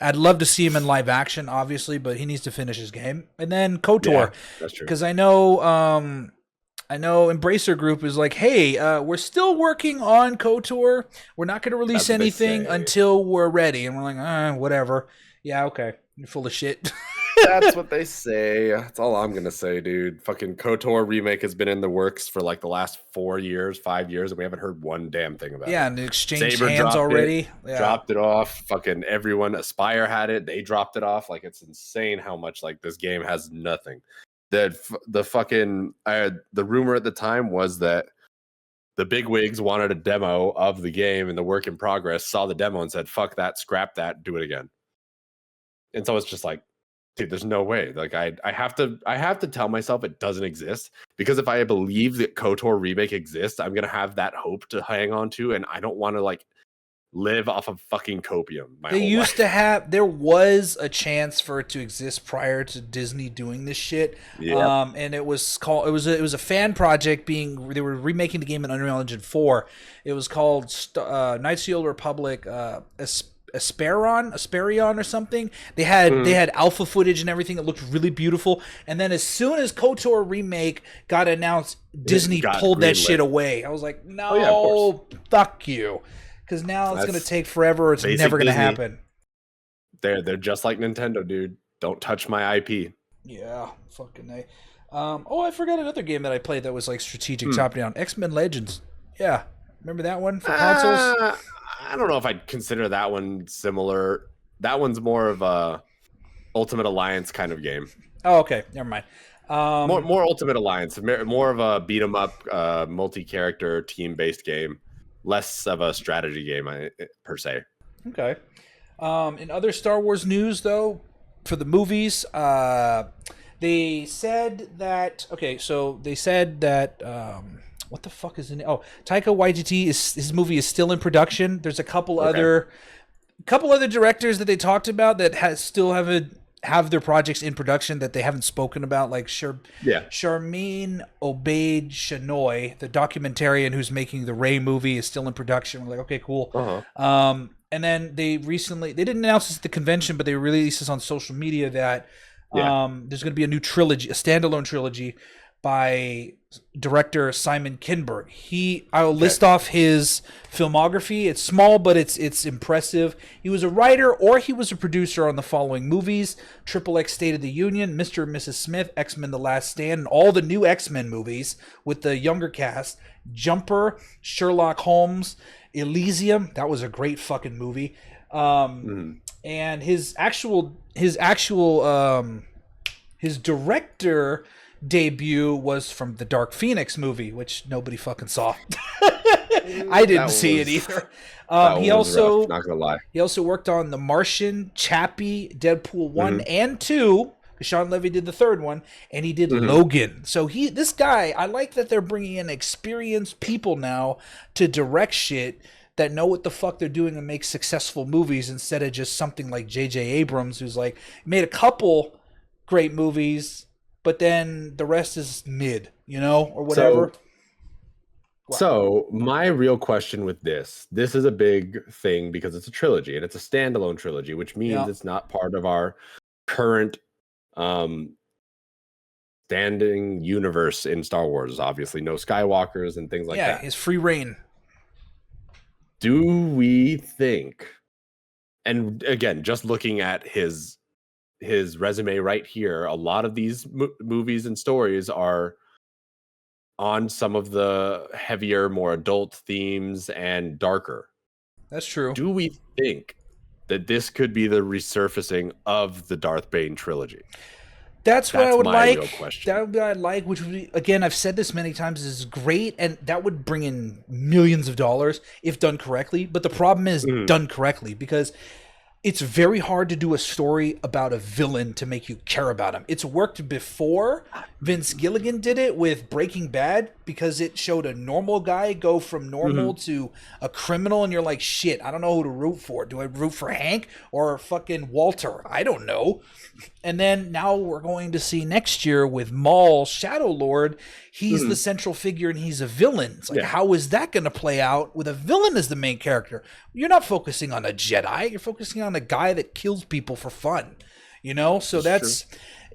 I'd love to see him in live action, obviously, but he needs to finish his game. And then KOTOR, because I know Embracer Group is like, hey, we're still working on KOTOR. We're not going to release anything until we're ready. And we're like, whatever. Yeah, okay. You're full of shit. That's what they say. That's all I'm gonna say, dude. Fucking KOTOR remake has been in the works for like the last 5 years, and we haven't heard one damn thing about it. Yeah, and exchanged hands already. Dropped it off. Fucking everyone. Aspire had it. They dropped it off. Like, it's insane how much like this game has nothing. The rumor at the time was that the bigwigs wanted a demo of the game, and the work in progress saw the demo and said, "Fuck that, scrap that, do it again." And so it's just like, dude, there's no way. Like, I have to tell myself it doesn't exist, because if I believe that KOTOR remake exists, I'm gonna have that hope to hang on to, and I don't want to like live off of fucking copium. There was a chance for it to exist prior to Disney doing this shit. Yeah. And it was a fan project they were remaking the game in Unreal Engine 4. It was called Knights of the Old Republic, Asperion or something. They had alpha footage and everything. It looked really beautiful. And then as soon as KOTOR remake got announced, Disney pulled that shit away. I was like, no, fuck you. Because now it's going to take forever. It's never going to happen. They're just like Nintendo, dude. Don't touch my IP. Yeah, fucking A. I forgot another game that I played that was like strategic top-down. X-Men Legends. Yeah. Remember that one for consoles? I don't know if I'd consider that one similar. That one's more of a Ultimate Alliance kind of game. Oh, okay. Never mind. More Ultimate Alliance. More of a beat-em-up, multi-character, team-based game. Less of a strategy game, per se. Okay. In other Star Wars news, though, for the movies, they said that... Okay, so they said that... what the fuck is in it? Oh, Taika Waititi, his movie is still in production. There's a couple other directors that they talked about that still have their projects in production that they haven't spoken about, like Sharmeen Obaid-Chinoy, the documentarian who's making the Rey movie, is still in production. We're like, okay, cool. And then they didn't announce this at the convention, but they released this on social media that there's going to be a new trilogy, a standalone trilogy by director Simon Kinberg. I'll list off his filmography. It's small, but it's impressive. He was a writer or he was a producer on the following movies: XXX State of the Union, Mr. and Mrs. Smith, X-Men The Last Stand, and all the new X-Men movies with the younger cast, Jumper, Sherlock Holmes, Elysium. That was a great fucking movie. And his director debut was from the Dark Phoenix movie, which nobody fucking saw. I didn't see it either. He also rough, not gonna lie. He also worked on The Martian, Chappie, Deadpool 1 and 2. Sean Levy did the third one, and he did Logan. So this guy, I like that they're bringing in experienced people now to direct shit that know what the fuck they're doing and make successful movies, instead of just something like J.J. Abrams, who's like made a couple great movies, but then the rest is mid, or whatever. So my real question with this is a big thing because it's a trilogy and it's a standalone trilogy, which means it's not part of our current standing universe in Star Wars. Obviously, no Skywalkers and things like that. Yeah, it's free reign. Do we think, and again, just looking at his resume right here, a lot of these movies and stories are on some of the heavier, more adult themes and darker. That's true. Do we think that this could be the resurfacing of the Darth Bane trilogy? That's what I would my like. real question. That would be what I'd like, which would be, again, I've said this many times, is great, and that would bring in millions of dollars if done correctly. But the problem is done correctly, because it's very hard to do a story about a villain to make you care about him. It's worked before. Vince Gilligan did it with Breaking Bad, because it showed a normal guy go from normal to a criminal, and you're like, shit, I don't know who to root for. Do I root for Hank or fucking Walter? I don't know. And then now we're going to see next year with Maul, Shadow Lord. He's the central figure and he's a villain. It's like, how is that going to play out with a villain as the main character? You're not focusing on a Jedi. You're focusing on a guy that kills people for fun, you know? So that's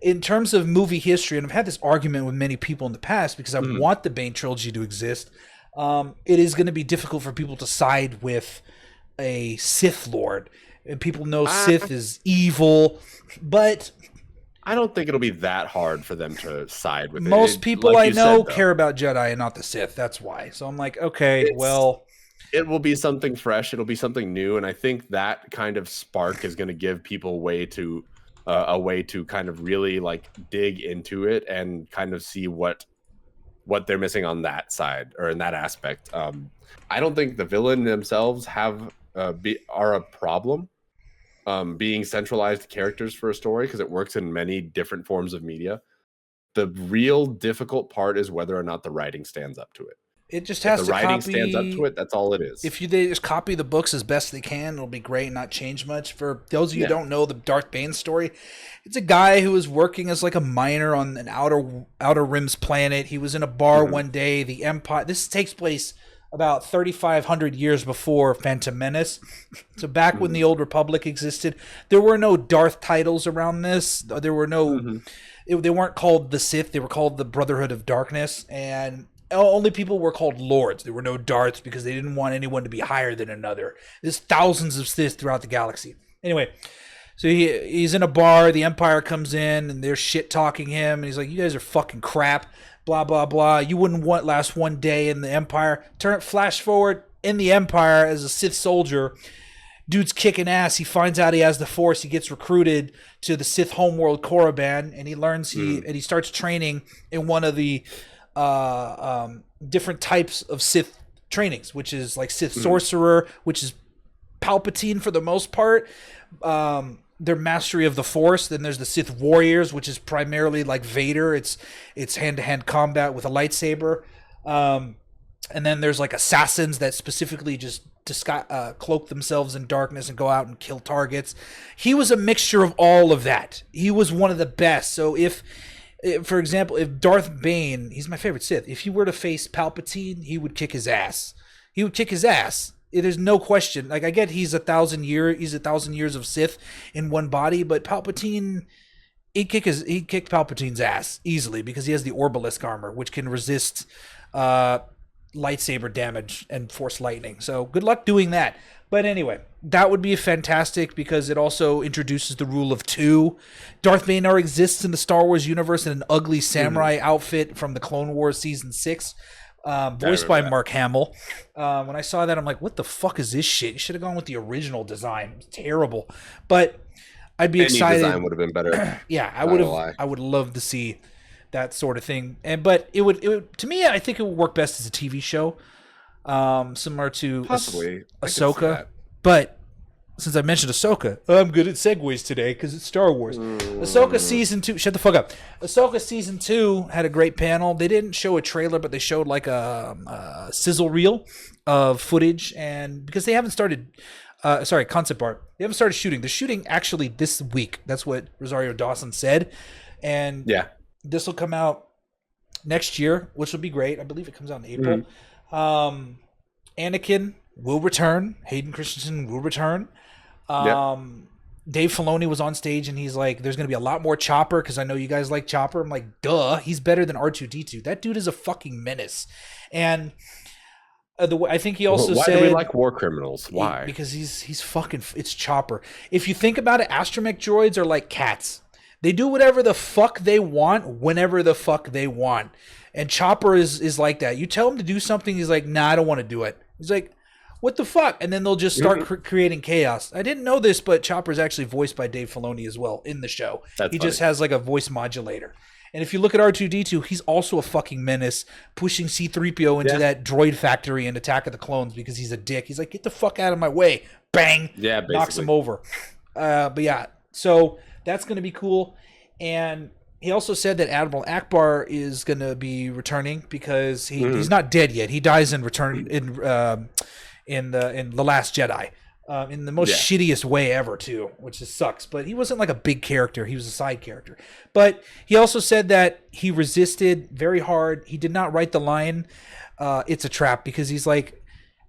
in terms of movie history. And I've had this argument with many people in the past, because I want the Bane trilogy to exist. It is going to be difficult for people to side with a Sith Lord. And people know Sith is evil, but I don't think it'll be that hard for them to side with it. Most people like I know care about Jedi and not the Sith. That's why. So I'm like, okay, well, it will be something fresh. It'll be something new, and I think that kind of spark is going to give people a way to kind of really like dig into it and kind of see what they're missing on that side or in that aspect. I don't think the villain themselves are a problem. Being centralized characters for a story, because it works in many different forms of media. The real difficult part is whether or not the writing stands up to it. It just has to the writing stands up to it. That's all it is. If they just copy the books as best they can, it'll be great and not change much. For those of you who don't know the Darth Bane story, it's a guy who was working as like a miner on an outer rims planet. He was in a bar one day. The Empire. This takes place about 3,500 years before Phantom Menace. So back when the Old Republic existed, there were no Darth titles around this. There were no, they weren't called the Sith. They were called the Brotherhood of Darkness. And only people were called Lords. There were no Darths, because they didn't want anyone to be higher than another. There's thousands of Sith throughout the galaxy. Anyway, so he's in a bar. The Empire comes in and they're shit talking him. And he's like, you guys are fucking crap. Blah, blah, blah. You wouldn't last one day in the Empire. Flash forward in the Empire as a Sith soldier. Dude's kicking ass. He finds out he has the Force. He gets recruited to the Sith homeworld Korriban, and he learns and he starts training in one of the different types of Sith trainings, which is like Sith sorcerer, which is Palpatine for the most part. Their mastery of the Force. Then there's the Sith warriors, which is primarily like Vader. It's hand-to-hand combat with a lightsaber. And then there's like assassins that specifically just cloak themselves in darkness and go out and kill targets. He was a mixture of all of that. He was one of the best. So if for example, if Darth Bane, he's my favorite Sith, if he were to face Palpatine, he would kick his ass. There's no question. Like, I get he's 1,000 years of Sith in one body, but Palpatine, he'd kick Palpatine's ass easily, because he has the Orbalisk armor, which can resist lightsaber damage and force lightning. So good luck doing that. But anyway, that would be fantastic, because it also introduces the rule of two. Darth Vader exists in the Star Wars universe in an ugly samurai outfit from the Clone Wars Season 6. Voiced by Mark Hamill. When I saw that, I'm like, what the fuck is this shit? You should have gone with the original design. It was terrible. But I'd be excited. Any design would have been better. Yeah, I would love to see that sort of thing. But it would to me, I think it would work best as a TV show. Similar to possibly Ahsoka. But since I mentioned Ahsoka, I'm good at segues today because it's Star Wars. Ahsoka Season 2, shut the fuck up. Ahsoka Season 2 had a great panel. They didn't show a trailer, but they showed like a sizzle reel of footage. And because they haven't started, concept art. They haven't started shooting. They're shooting actually this week. That's what Rosario Dawson said. And this will come out next year, which will be great. I believe it comes out in April. Anakin will return. Hayden Christensen will return. Dave Filoni was on stage and he's like, there's going to be a lot more Chopper because I know you guys like Chopper. I'm like, duh, he's better than R2-D2. That dude is a fucking menace. And I think he also said, why do we like war criminals? Why? Because he's fucking, it's Chopper. If you think about it, astromech droids are like cats. They do whatever the fuck they want whenever the fuck they want. And Chopper is like that. You tell him to do something, he's like, nah, I don't want to do it. He's like, what the fuck? And then they'll just start creating chaos. I didn't know this, but Chopper's actually voiced by Dave Filoni as well in the show. That's he funny. just has like a voice modulator. And if you look at R2-D2, he's also a fucking menace, pushing C-3PO into that droid factory in Attack of the Clones because he's a dick. He's like, get the fuck out of my way. Bang. Yeah, basically. Knocks him over. But yeah, so that's going to be cool. And he also said that Admiral Akbar is going to be returning because he's not dead yet. He dies in The Last Jedi. In the most shittiest way ever, too, which just sucks. But he wasn't like a big character. He was a side character. But he also said that he resisted very hard. He did not write the line, it's a trap, because he's like,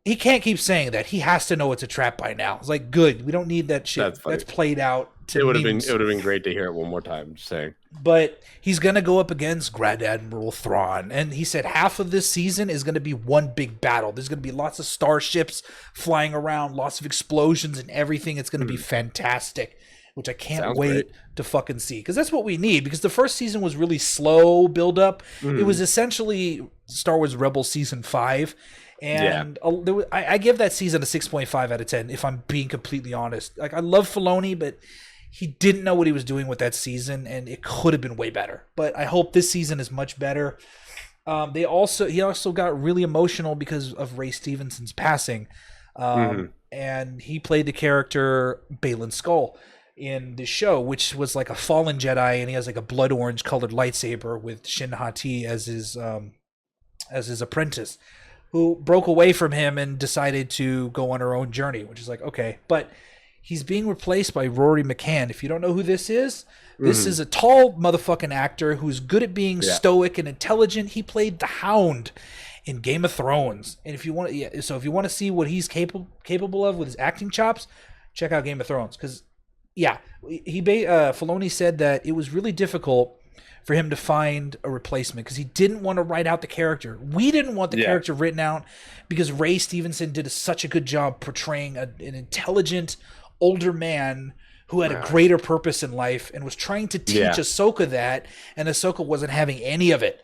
he can't keep saying that. He has to know it's a trap by now. It's like, good. We don't need that shit. That's played out. It would have been great to hear it one more time, just saying. But he's going to go up against Grand Admiral Thrawn. And he said half of this season is going to be one big battle. There's going to be lots of starships flying around, lots of explosions and everything. It's going to be fantastic, which I can't wait to fucking see. Because that's what we need. Because the first season was really slow build up. It was essentially Star Wars Rebels Season 5. And I give that season a 6.5 out of 10, if I'm being completely honest. Like, I love Filoni, but he didn't know what he was doing with that season, and it could have been way better. But I hope this season is much better. He also got really emotional because of Ray Stevenson's passing. And he played the character Baylan Skoll in the show, which was like a fallen Jedi, and he has like a blood orange colored lightsaber with Shin Hati as his apprentice, who broke away from him and decided to go on her own journey, which is like, okay. But he's being replaced by Rory McCann. If you don't know who this is a tall motherfucking actor who's good at being stoic and intelligent. He played the Hound in Game of Thrones. And if you want to see what he's capable of with his acting chops, check out Game of Thrones. Because, Filoni said that it was really difficult for him to find a replacement because he didn't want to write out the character. We didn't want the character written out because Ray Stevenson did such a good job portraying an intelligent older man who had a greater purpose in life and was trying to teach Ahsoka that, and Ahsoka wasn't having any of it.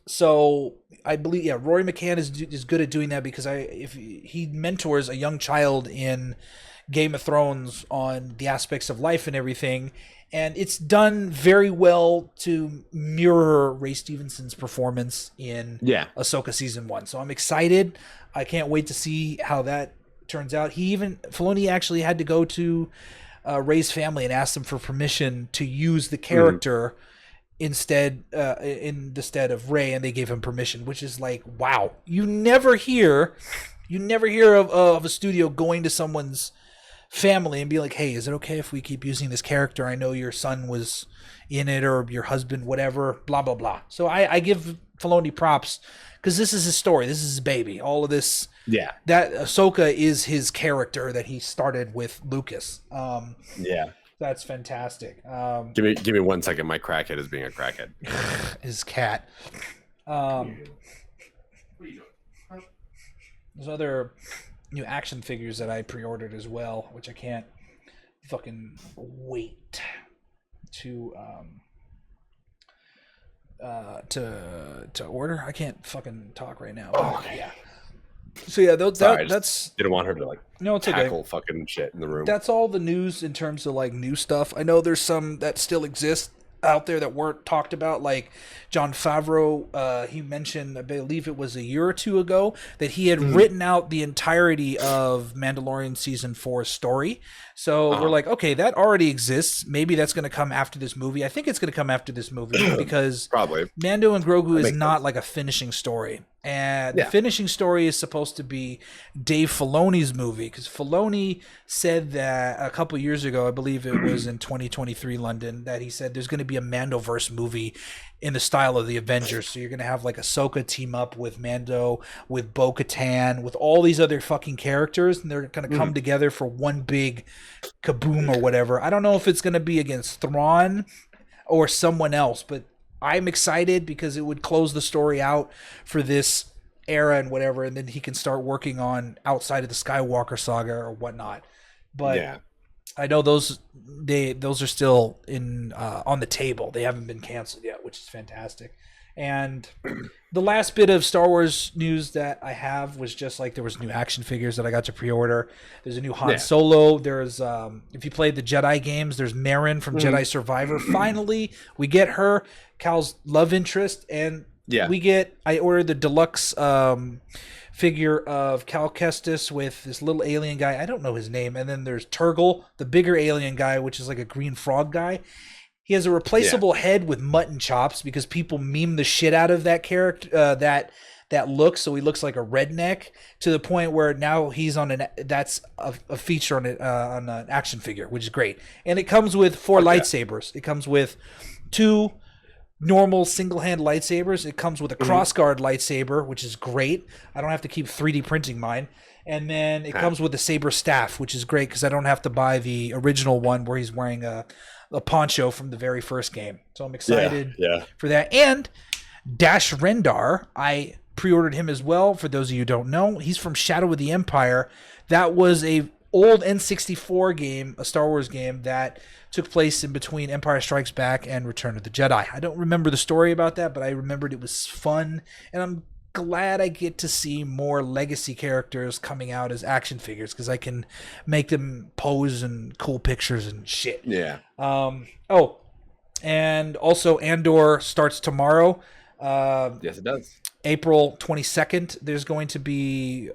So I believe, Rory McCann is good at doing that because if he mentors a young child in Game of Thrones on the aspects of life and everything, and it's done very well to mirror Ray Stevenson's performance in Ahsoka Season 1. So I'm excited. I can't wait to see how that turns out. Filoni actually had to go to Ray's family and ask them for permission to use the character instead of Ray, and they gave him permission, which is like, wow. You never hear of a studio going to someone's family and be like, hey, is it okay if we keep using this character? I know your son was in it, or your husband, whatever, blah, blah, blah. So I give Filoni props because this is his story. This is his baby. All of this. Yeah. That Ahsoka is his character that he started with Lucas. That's fantastic. Give me 1 second. My crackhead is being a crackhead. His cat. There's other new action figures that I pre-ordered as well, which I can't fucking wait to order. I can't fucking talk right now. Oh, okay. Yeah. So yeah, that's didn't want her to it's tackle okay. fucking shit in the room. That's all the news in terms of like new stuff. I know there's some that still exist out there that weren't talked about, like Jon Favreau. He mentioned, I believe it was a year or two ago, that he had written out the entirety of Mandalorian Season 4's story. So we're like, okay, that already exists. Maybe that's going to come after this movie. I think it's going to come after this movie because probably Mando and Grogu is not like a finishing story. And the finishing story is supposed to be Dave Filoni's movie, because Filoni said that a couple years ago, I believe it was in 2023 London, that he said there's going to be a Mandoverse movie in the style of the Avengers. So you're going to have like Ahsoka team up with Mando, with Bo-Katan, with all these other fucking characters, and they're going to come together for one big kaboom or whatever. I don't know if it's going to be against Thrawn or someone else, but I'm excited because it would close the story out for this era and whatever, and then he can start working on outside of the Skywalker saga or whatnot. But I know those are still in on the table. They haven't been canceled yet, which is fantastic. And the last bit of Star Wars news that I have was just like there was new action figures that I got to pre-order. There's a new Han Solo. There's if you played the Jedi games, there's Marin from Jedi Survivor. Finally, we get her, Cal's love interest, and I ordered the deluxe figure of Cal Kestis with this little alien guy. I don't know his name. And then there's Turgle, the bigger alien guy, which is like a green frog guy. He has a replaceable head with mutton chops because people meme the shit out of that character, that look. So he looks like a redneck to the point where now he's on that's a feature on an action figure, which is great. And it comes with 4 lightsabers. It comes with 2 normal single-hand lightsabers. It comes with a crossguard lightsaber, which is great. I don't have to keep 3D printing mine. And then it comes with a saber staff, which is great because I don't have to buy the original one where he's wearing a poncho from the very first game. So I'm excited for that. And Dash Rendar, I pre-ordered him as well. For those of you who don't know, he's from Shadow of the Empire. That was a old N64 game, a Star Wars game that took place in between Empire Strikes Back and Return of the Jedi. I don't remember the story about that, but I remembered it was fun, and I'm glad I get to see more legacy characters coming out as action figures because I can make them pose in cool pictures and shit. Yeah. And also Andor starts tomorrow. Yes, it does. April 22nd. There's going to be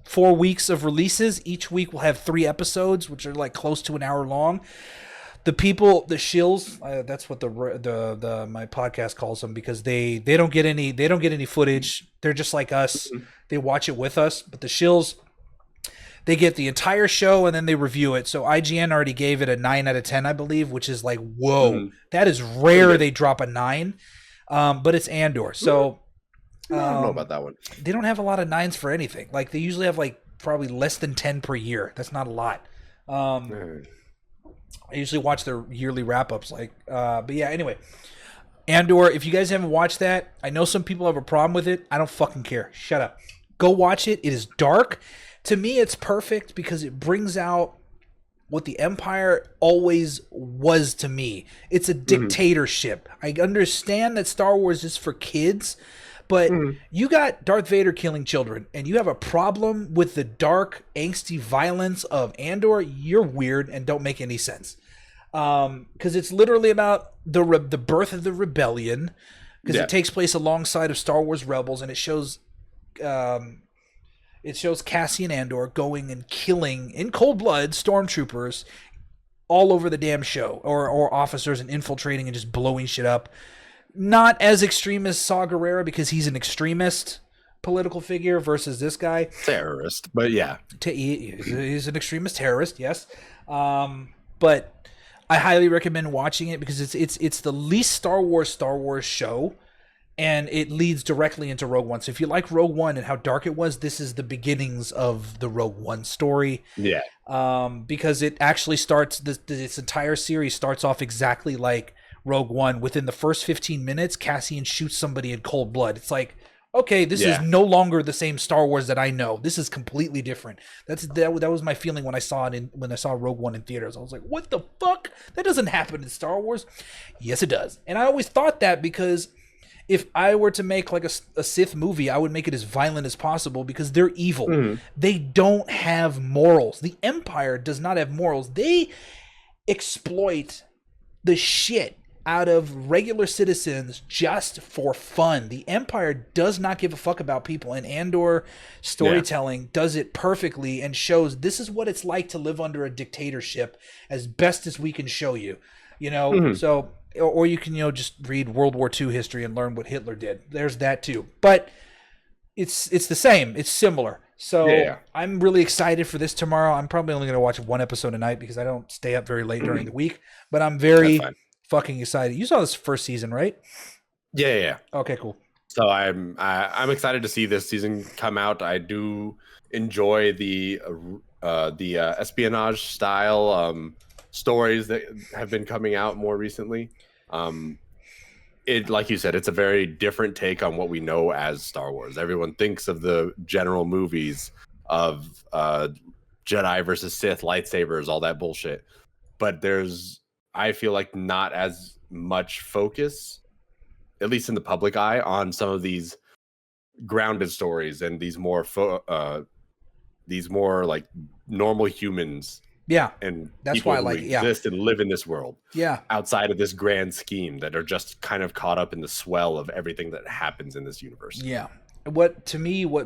4 weeks of releases. Each week will have 3 episodes, which are like close to an hour long. The shills, that's what the my podcast calls them, because they don't get any footage. They're just like us. They watch it with us, but the shills, they get the entire show and then they review it. So IGN already gave it a 9 out of 10, I believe, which is like, whoa, that is rare. They drop a 9, but it's Andor. So I don't know about that one. They don't have a lot of 9s for anything. Like they usually have like probably less than 10 per year. That's not a lot. I usually watch their yearly wrap-ups. But yeah, anyway. Andor, if you guys haven't watched that, I know some people have a problem with it. I don't fucking care. Shut up. Go watch it. It is dark. To me, it's perfect because it brings out what the Empire always was to me. It's a dictatorship. I understand that Star Wars is for kids, but you got Darth Vader killing children, and you have a problem with the dark, angsty violence of Andor. You're weird and don't make any sense. Because it's literally about the birth of the rebellion. Because it takes place alongside of Star Wars Rebels, and it shows Cassian Andor going and killing in cold blood stormtroopers all over the damn show, or officers, and infiltrating and just blowing shit up. Not as extreme as Saw Gerrera because he's an extremist political figure versus this guy. Terrorist, but yeah. He's an extremist terrorist, yes. But I highly recommend watching it because it's the least Star Wars show, and it leads directly into Rogue One. So if you like Rogue One and how dark it was, this is the beginnings of the Rogue One story. Yeah. Because it actually starts, this entire series starts off exactly like Rogue One. Within the first 15 minutes, Cassian shoots somebody in cold blood. It's like, okay, this is no longer the same Star Wars that I know. This is completely different. That was my feeling when I saw it when I saw Rogue One in theaters. I was like, what the fuck? That doesn't happen in Star Wars. Yes, it does. And I always thought that because if I were to make like a Sith movie, I would make it as violent as possible because they're evil. They don't have morals. The Empire does not have morals. They exploit the shit out of regular citizens just for fun. The Empire does not give a fuck about people, and Andor storytelling does it perfectly and shows this is what it's like to live under a dictatorship as best as we can show you. So, or you can just read World War II history and learn what Hitler did. There's that too. But it's the same. It's similar. So I'm really excited for this tomorrow. I'm probably only going to watch 1 episode a night because I don't stay up very late during the week, but I'm very fucking excited. You saw this first season, right? Yeah. Okay, cool. So I'm excited to see this season come out. I do enjoy the espionage style stories that have been coming out more recently. It, like you said, it's a very different take on what we know as Star Wars. Everyone thinks of the general movies of Jedi versus Sith, lightsabers, all that bullshit. But there's, I feel like, not as much focus at least in the public eye, on some of these grounded stories and these more like normal humans. Yeah, and that's people why I who like it. Yeah, exist and live in this world. Yeah, outside of this grand scheme that are just kind of caught up in the swell of everything that happens in this universe. Yeah. What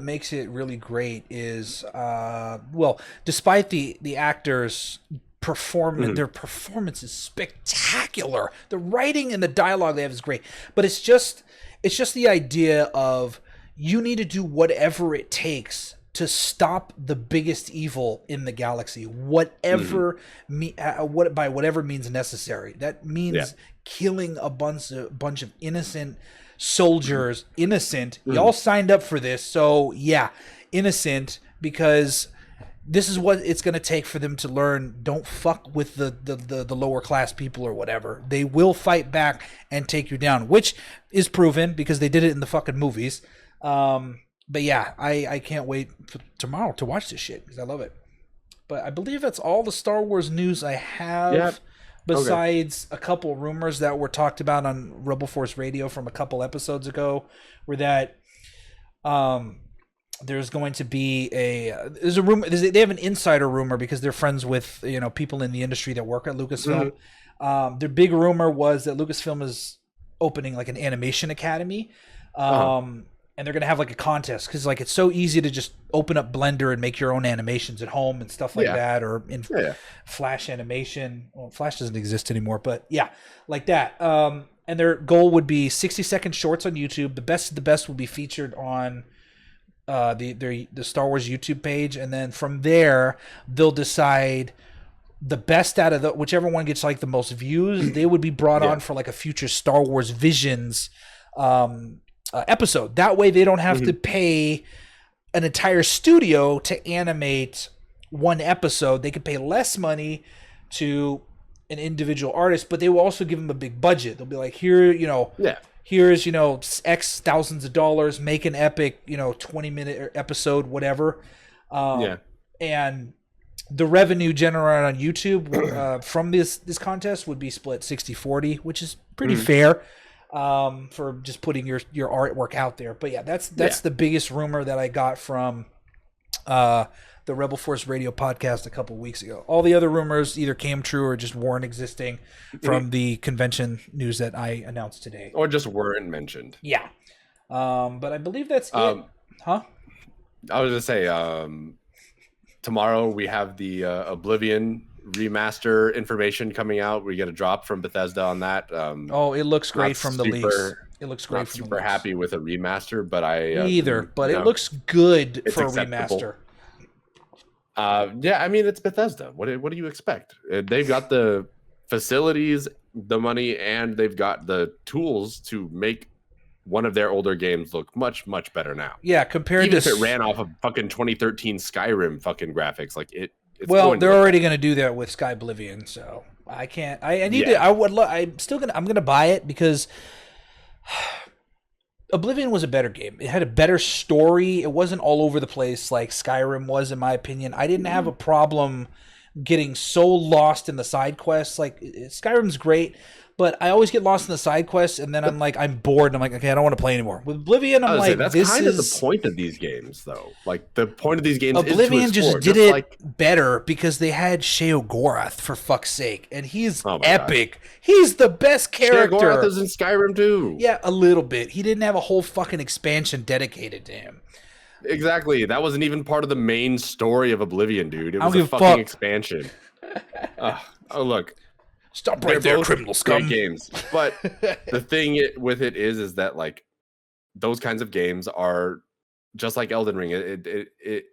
makes it really great is well, despite the actors their performance is spectacular. The writing and the dialogue they have is great, but it's just the idea of you need to do whatever it takes to stop the biggest evil in the galaxy, whatever by whatever means necessary. That means killing a bunch of innocent soldiers. Innocent. Y'all signed up for this, so yeah, innocent, because this is what it's going to take for them to learn. Don't fuck with the lower class people or whatever. They will fight back and take you down, which is proven because they did it in the fucking movies. But yeah, I can't wait for tomorrow to watch this shit because I love it. But I believe that's all the Star Wars news I have, besides a couple rumors that were talked about on Rebel Force Radio from a couple episodes ago, where that there's going to be there's a rumor. They have an insider rumor because they're friends with people in the industry that work at Lucasfilm. Their big rumor was that Lucasfilm is opening like an animation academy. And they're going to have like a contest because like it's so easy to just open up Blender and make your own animations at home and stuff like that, or in Flash animation. Well, Flash doesn't exist anymore, but yeah, like that. And their goal would be 60-second shorts on YouTube. The best of the best will be featured on the Star Wars YouTube page, and then from there they'll decide the best out of whichever one gets like the most views. They would be brought on for like a future Star Wars Visions episode. That way they don't have to pay an entire studio to animate one episode. They could pay less money to an individual artist, but they will also give them a big budget. They'll be like, here's X thousands of dollars, make an epic 20-minute episode, whatever. And the revenue generated on YouTube from this contest would be split 60-40, which is pretty fair for just putting your artwork out there. But yeah, that's the biggest rumor that I got from the Rebel Force Radio podcast a couple weeks ago. All the other rumors either came true or just weren't existing from the convention news that I announced today, or just weren't mentioned. Yeah. But I believe that's it. Huh? I was gonna say tomorrow we have the Oblivion remaster information coming out. We get a drop from Bethesda on that. It looks great from the leaks. It looks great. Super happy with a remaster, but it looks good for a remaster. I mean, it's Bethesda. What do you expect? They've got the facilities, the money, and they've got the tools to make one of their older games look much, much better now. Yeah, compared to if it ran off of fucking 2013 Skyrim fucking graphics, like it's they're already going to do that with Sky Oblivion, so I can't. I need to. I'm gonna buy it because Oblivion was a better game. It had a better story. It wasn't all over the place like Skyrim was, in my opinion. I didn't have a problem getting so lost in the side quests. Like, Skyrim's great, but I always get lost in the side quests, and then I'm bored, and I'm like, okay, I don't want to play anymore. With Oblivion, I'm like, that's kind of the point of these games, though. Like, the point of these games Oblivion is to explore, just did it better because they had Sheogorath, for fuck's sake, and he's epic. God. He's the best character. Sheogorath is in Skyrim too. Yeah, a little bit. He didn't have a whole fucking expansion dedicated to him. Exactly. That wasn't even part of the main story of Oblivion, dude. It was a fucking expansion. Look. Stop right there, criminal scum. Great games. But the thing with it is that, like, those kinds of games are just like Elden Ring. It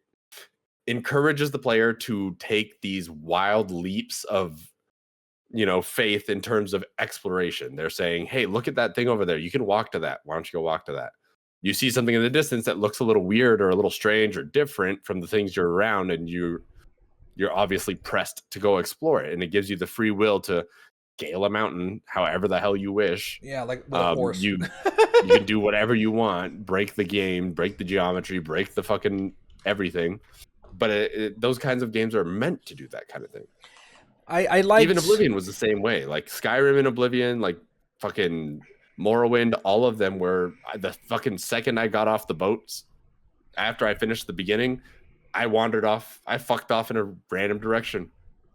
encourages the player to take these wild leaps of, faith in terms of exploration. They're saying, hey, look at that thing over there. You can walk to that. Why don't you go walk to that? You see something in the distance that looks a little weird or a little strange or different from the things you're around, and you're obviously pressed to go explore it, and it gives you the free will to scale a mountain however the hell you wish. Yeah, like a horse. You can do whatever you want, break the game, break the geometry, break the fucking everything. But those kinds of games are meant to do that kind of thing. I like even Oblivion was the same way. Like Skyrim and Oblivion, like fucking Morrowind, all of them were the fucking second I got off the boats after I finished the beginning, I wandered off. I fucked off in a random direction.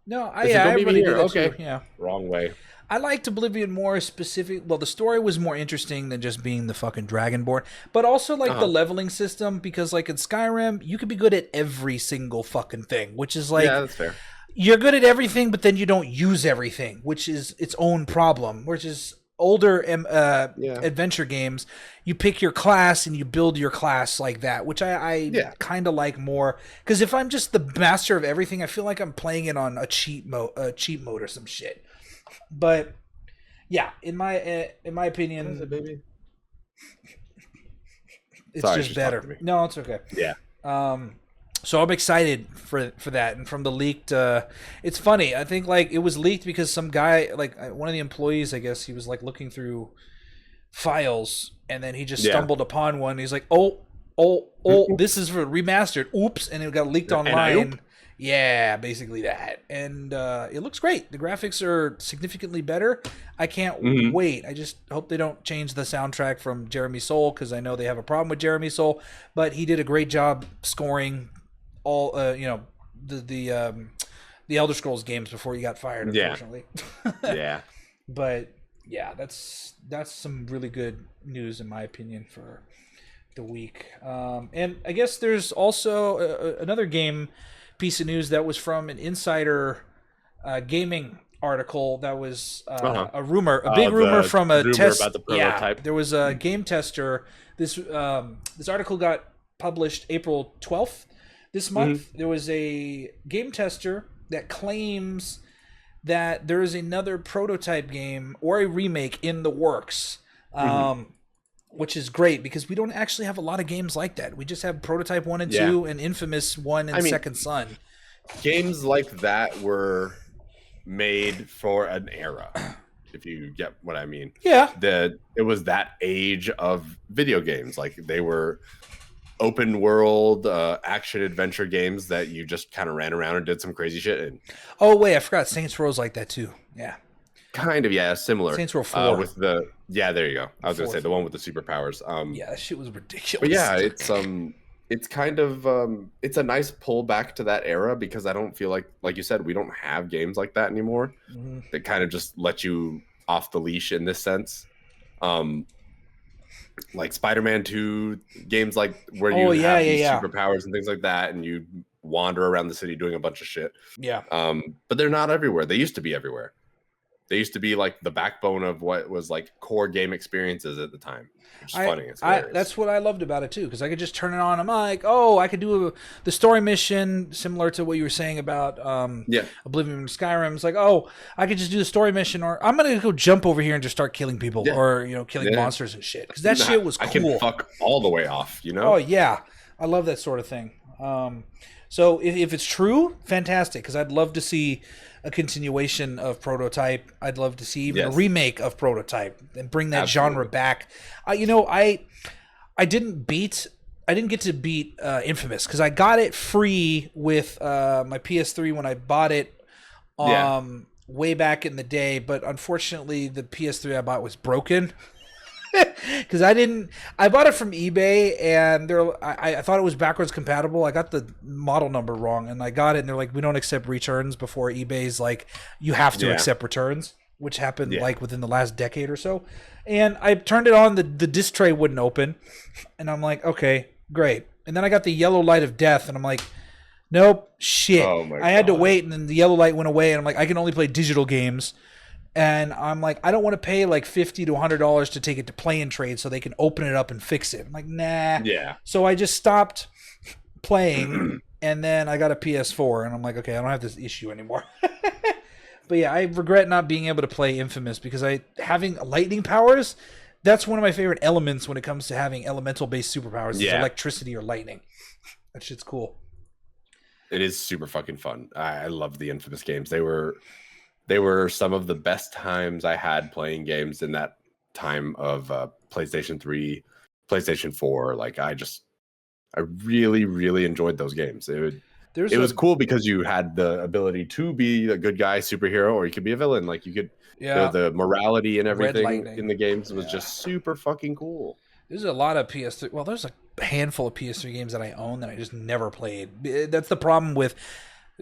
No, They said, "Go meet me everybody here." did that Okay, too. Yeah. wrong way. I liked Oblivion more specific. Well, the story was more interesting than just being the fucking dragonborn, but also like the leveling system because like in Skyrim, you could be good at every single fucking thing, which is like Yeah, that's fair. you're good at everything, but then you don't use everything, which is its own problem. Which is older adventure games, you pick your class and you build your class like that, which I kind of like more. Because if I'm just the master of everything, I feel like I'm playing it on a cheat mode or some shit. But yeah, in my opinion, what is it, baby? It's just better. No, it's okay. Yeah. So I'm excited for that. And from the leaked, it's funny. I think like it was leaked because some guy, like one of the employees, I guess he was like looking through files, and then he just stumbled upon one. He's like, oh, this is for remastered. Oops, and it got leaked online. Yeah, basically that. And it looks great. The graphics are significantly better. I can't wait. I just hope they don't change the soundtrack from Jeremy Soule, because I know they have a problem with Jeremy Soule. But he did a great job scoring all, the Elder Scrolls games before he got fired, unfortunately. Yeah. But yeah, that's some really good news in my opinion for the week. And I guess there's also another game piece of news that was from an insider gaming article that was a rumor, a big rumor from a test about the prototype. There was a game tester. This article got published April 12th this month. There was a game tester that claims that there is another prototype game or a remake in the works. Which is great because we don't actually have a lot of games like that. We just have Prototype 1 and 2 and Infamous 1 and Second Son. Games like that were made for an era, if you get what I mean. Yeah. It was that age of video games. Like they were open world action adventure games that you just kind of ran around and did some crazy shit in. Oh, wait, I forgot. Saints Row's like that too. Yeah. Kind of, yeah, similar. Saints Row 4. With the there you go. I was gonna say the one with the superpowers. Yeah, that shit was ridiculous. But yeah, it's kind of it's a nice pullback to that era because I don't feel like you said, we don't have games like that anymore. That kind of just let you off the leash in this sense. Like Spider-Man 2 games, like where you have these superpowers and things like that, and you wander around the city doing a bunch of shit. Yeah. But they're not everywhere. They used to be everywhere. They used to be like the backbone of what was like core game experiences at the time. Which is funny. It's that's what I loved about it too, because I could just turn it on. I'm like, oh, I could do the story mission similar to what you were saying about Oblivion and Skyrim. It's like, oh, I could just do the story mission, or I'm gonna go jump over here and just start killing people, or killing monsters and shit. Because that shit was cool. I can fuck all the way off, Oh yeah, I love that sort of thing. So if it's true, fantastic. Because I'd love to see a continuation of Prototype. I'd love to see even a remake of Prototype and bring that genre back. I didn't get to beat Infamous because I got it free with my PS3 when I bought it way back in the day. But unfortunately, the PS3 I bought was broken. Because I bought it from eBay, and I thought it was backwards compatible. I got the model number wrong, and I got it, and they're like, we don't accept returns before eBay's like, you have to accept returns, which happened like within the last decade or so. And I turned it on, the disc tray wouldn't open, and I'm like, okay, great. And then I got the yellow light of death, and I'm like, nope, shit. I had to wait, and then the yellow light went away, and I'm like, I can only play digital games. And I'm like, I don't want to pay like $50 to $100 to take it to Play and Trade so they can open it up and fix it. I'm like, nah. Yeah. So I just stopped playing, and then I got a PS4, and I'm like, okay, I don't have this issue anymore. But yeah, I regret not being able to play Infamous because having lightning powers, that's one of my favorite elements when it comes to having elemental-based superpowers is electricity or lightning. That shit's cool. It is super fucking fun. I love the Infamous games. They were some of the best times I had playing games in that time of PlayStation 3, PlayStation 4. Like I really, really enjoyed those games. It was cool because you had the ability to be a good guy, superhero, or you could be a villain. Like you could, Yeah. The morality and everything Lightning. in the games was just super fucking cool. There's a lot of PS3. Well, there's a handful of PS3 games that I own that I just never played. That's the problem with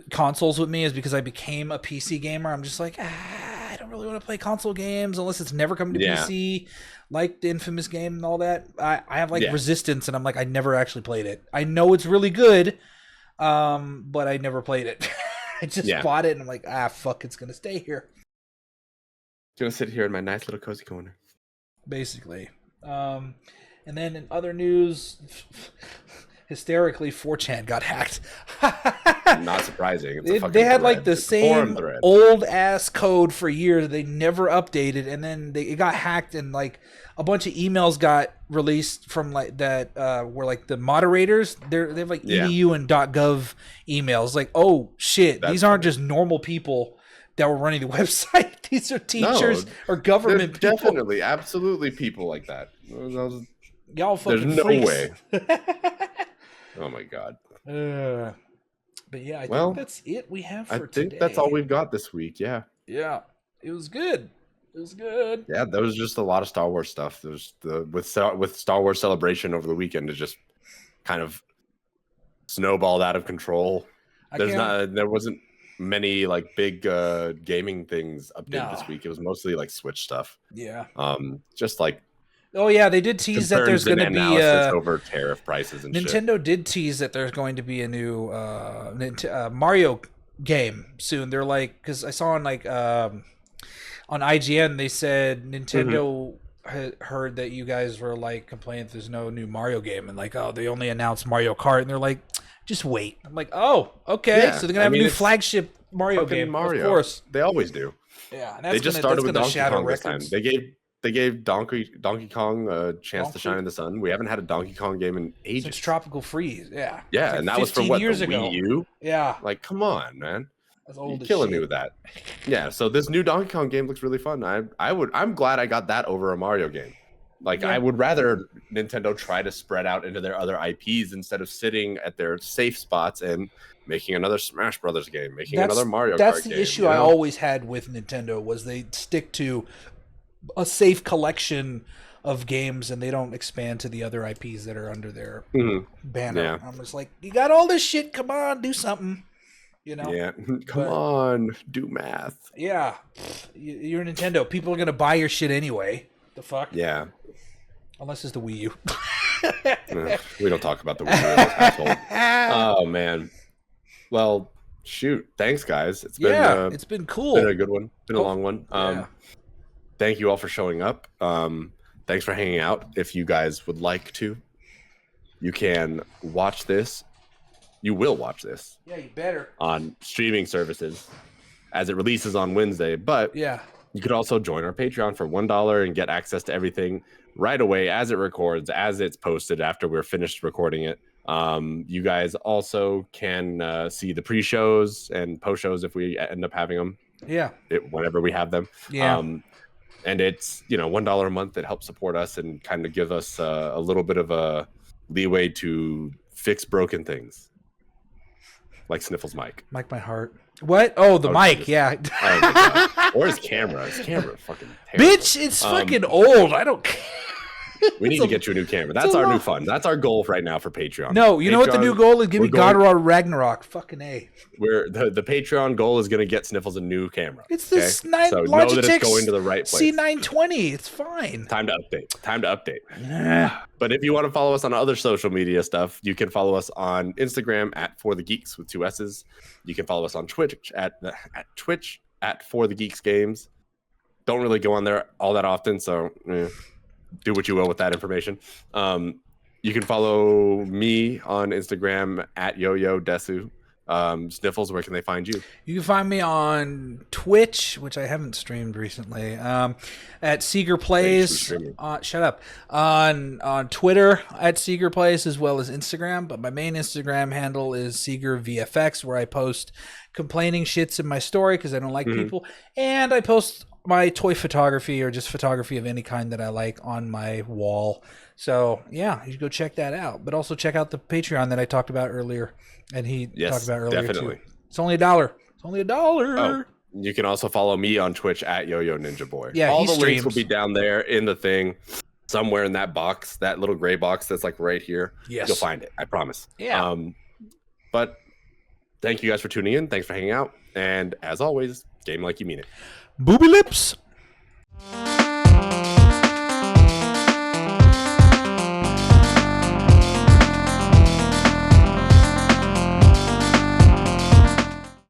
consoles with me, is because I became a PC gamer. I'm just like, I don't really want to play console games unless it's never coming to PC, like the Infamous game and all that. I have like Resistance, and I'm like, I never actually played it. I know it's really good, but I never played it. I just bought it, and I'm like, fuck, it's gonna stay here. It's gonna sit here in my nice little cozy corner. Basically. And then in other news, hysterically, 4chan got hacked. Not surprising. They had like the same old ass code for years. They never updated, and then it got hacked, and like a bunch of emails got released from like that were like the moderators. They have like edu and .gov emails. Like, oh shit, these aren't just normal people that were running the website. These are teachers or government people. Definitely, absolutely people like that. Y'all fucking There's no freaks. way. Oh my god. But yeah, I think that's it we have for today. I think that's all we've got this week. Yeah. Yeah. It was good. It was good. Yeah, there was just a lot of Star Wars stuff. There's with Star Wars Celebration over the weekend, it just kind of snowballed out of control. There wasn't many like big gaming things updated this week. It was mostly like Switch stuff. Yeah. Just like they did tease that there's going to be over tariff prices and Nintendo did tease that there's going to be a new Mario game soon. They're like, because I saw on like on IGN they said Nintendo heard that you guys were like complaining that there's no new Mario game, and like, oh, they only announced Mario Kart, and they're like, just wait. I'm like, oh, okay. Yeah, so they're gonna have a new flagship Mario game. Mario. Of course, they always do. Yeah, and they just started with Donkey Kong this time. They gave Donkey Kong a chance to shine in the sun. We haven't had a Donkey Kong game in ages. Since Tropical Freeze, yeah. Yeah, like and that was for what, years the ago. Wii U? Yeah. Like, come on, man. That's old. You're killing me with that. Yeah, so this new Donkey Kong game looks really fun. I'm glad I got that over a Mario game. Like, I would rather Nintendo try to spread out into their other IPs instead of sitting at their safe spots and making another Smash Brothers game, another Mario Kart game. That's the issue I always had with Nintendo, was they stick to a safe collection of games and they don't expand to the other IPs that are under their banner. Yeah. I'm just like, you got all this shit, come on, do something. You know? Yeah, come on, do math. Yeah, you're Nintendo. People are gonna buy your shit anyway. The fuck? Yeah. Unless it's the Wii U. We don't talk about the Wii U in this household. Oh man. Well, shoot. Thanks, guys. It's been cool. Been a good one. Been a long one. Thank you all for showing up. Thanks for hanging out. If you guys would like to, you can watch this. You will watch this. Yeah, you better. On streaming services as it releases on Wednesday. But you could also join our Patreon for $1 and get access to everything right away as it records, as it's posted after we're finished recording it. You guys also can see the pre-shows and post-shows if we end up having them. Yeah. Whenever we have them. Yeah. And it's, $1 a month that helps support us and kind of give us a little bit of a leeway to fix broken things. Like Sniffles' mic. Mike, my heart. What? Oh, the mic. Jesus. Yeah. Oh my God. Or his camera. His camera fucking terrible. Bitch, it's fucking old. I don't care. We need to get you a new camera. That's our new fun. That's our goal right now for Patreon. No, you know what the new goal is? Give me God of War Ragnarok. Fucking A. The Patreon goal is going to get Sniffles a new camera. It's this so know that it's going to the right place. C920. It's fine. Time to update. But if you want to follow us on other social media stuff, you can follow us on Instagram at For the Geeks with 2 S's. You can follow us on Twitch at For the Geeks Games. Don't really go on there all that often, so do what you will with that information. You can follow me on Instagram at YoYoDesu. Sniffles, where can they find you? You can find me on Twitch, which I haven't streamed recently. At Seger Plays. Shut up. On Twitter at Seger Plays, as well as Instagram. But my main Instagram handle is Seger VFX, where I post complaining shits in my story because I don't like people, and I post my toy photography or just photography of any kind that I like on my wall. So yeah, you should go check that out. But also check out the Patreon that I talked about earlier, and he talked about earlier too. It's only $1. It's only $1. Oh, You can also follow me on Twitch at Yo-Yo Ninja Boy. Yeah, all he the streams. links will be down there in the thing, somewhere in that box, that little gray box that's like right here. Yes. You'll find it. I promise. Yeah. But thank you guys for tuning in. Thanks for hanging out. And as always, game like you mean it. Booby lips.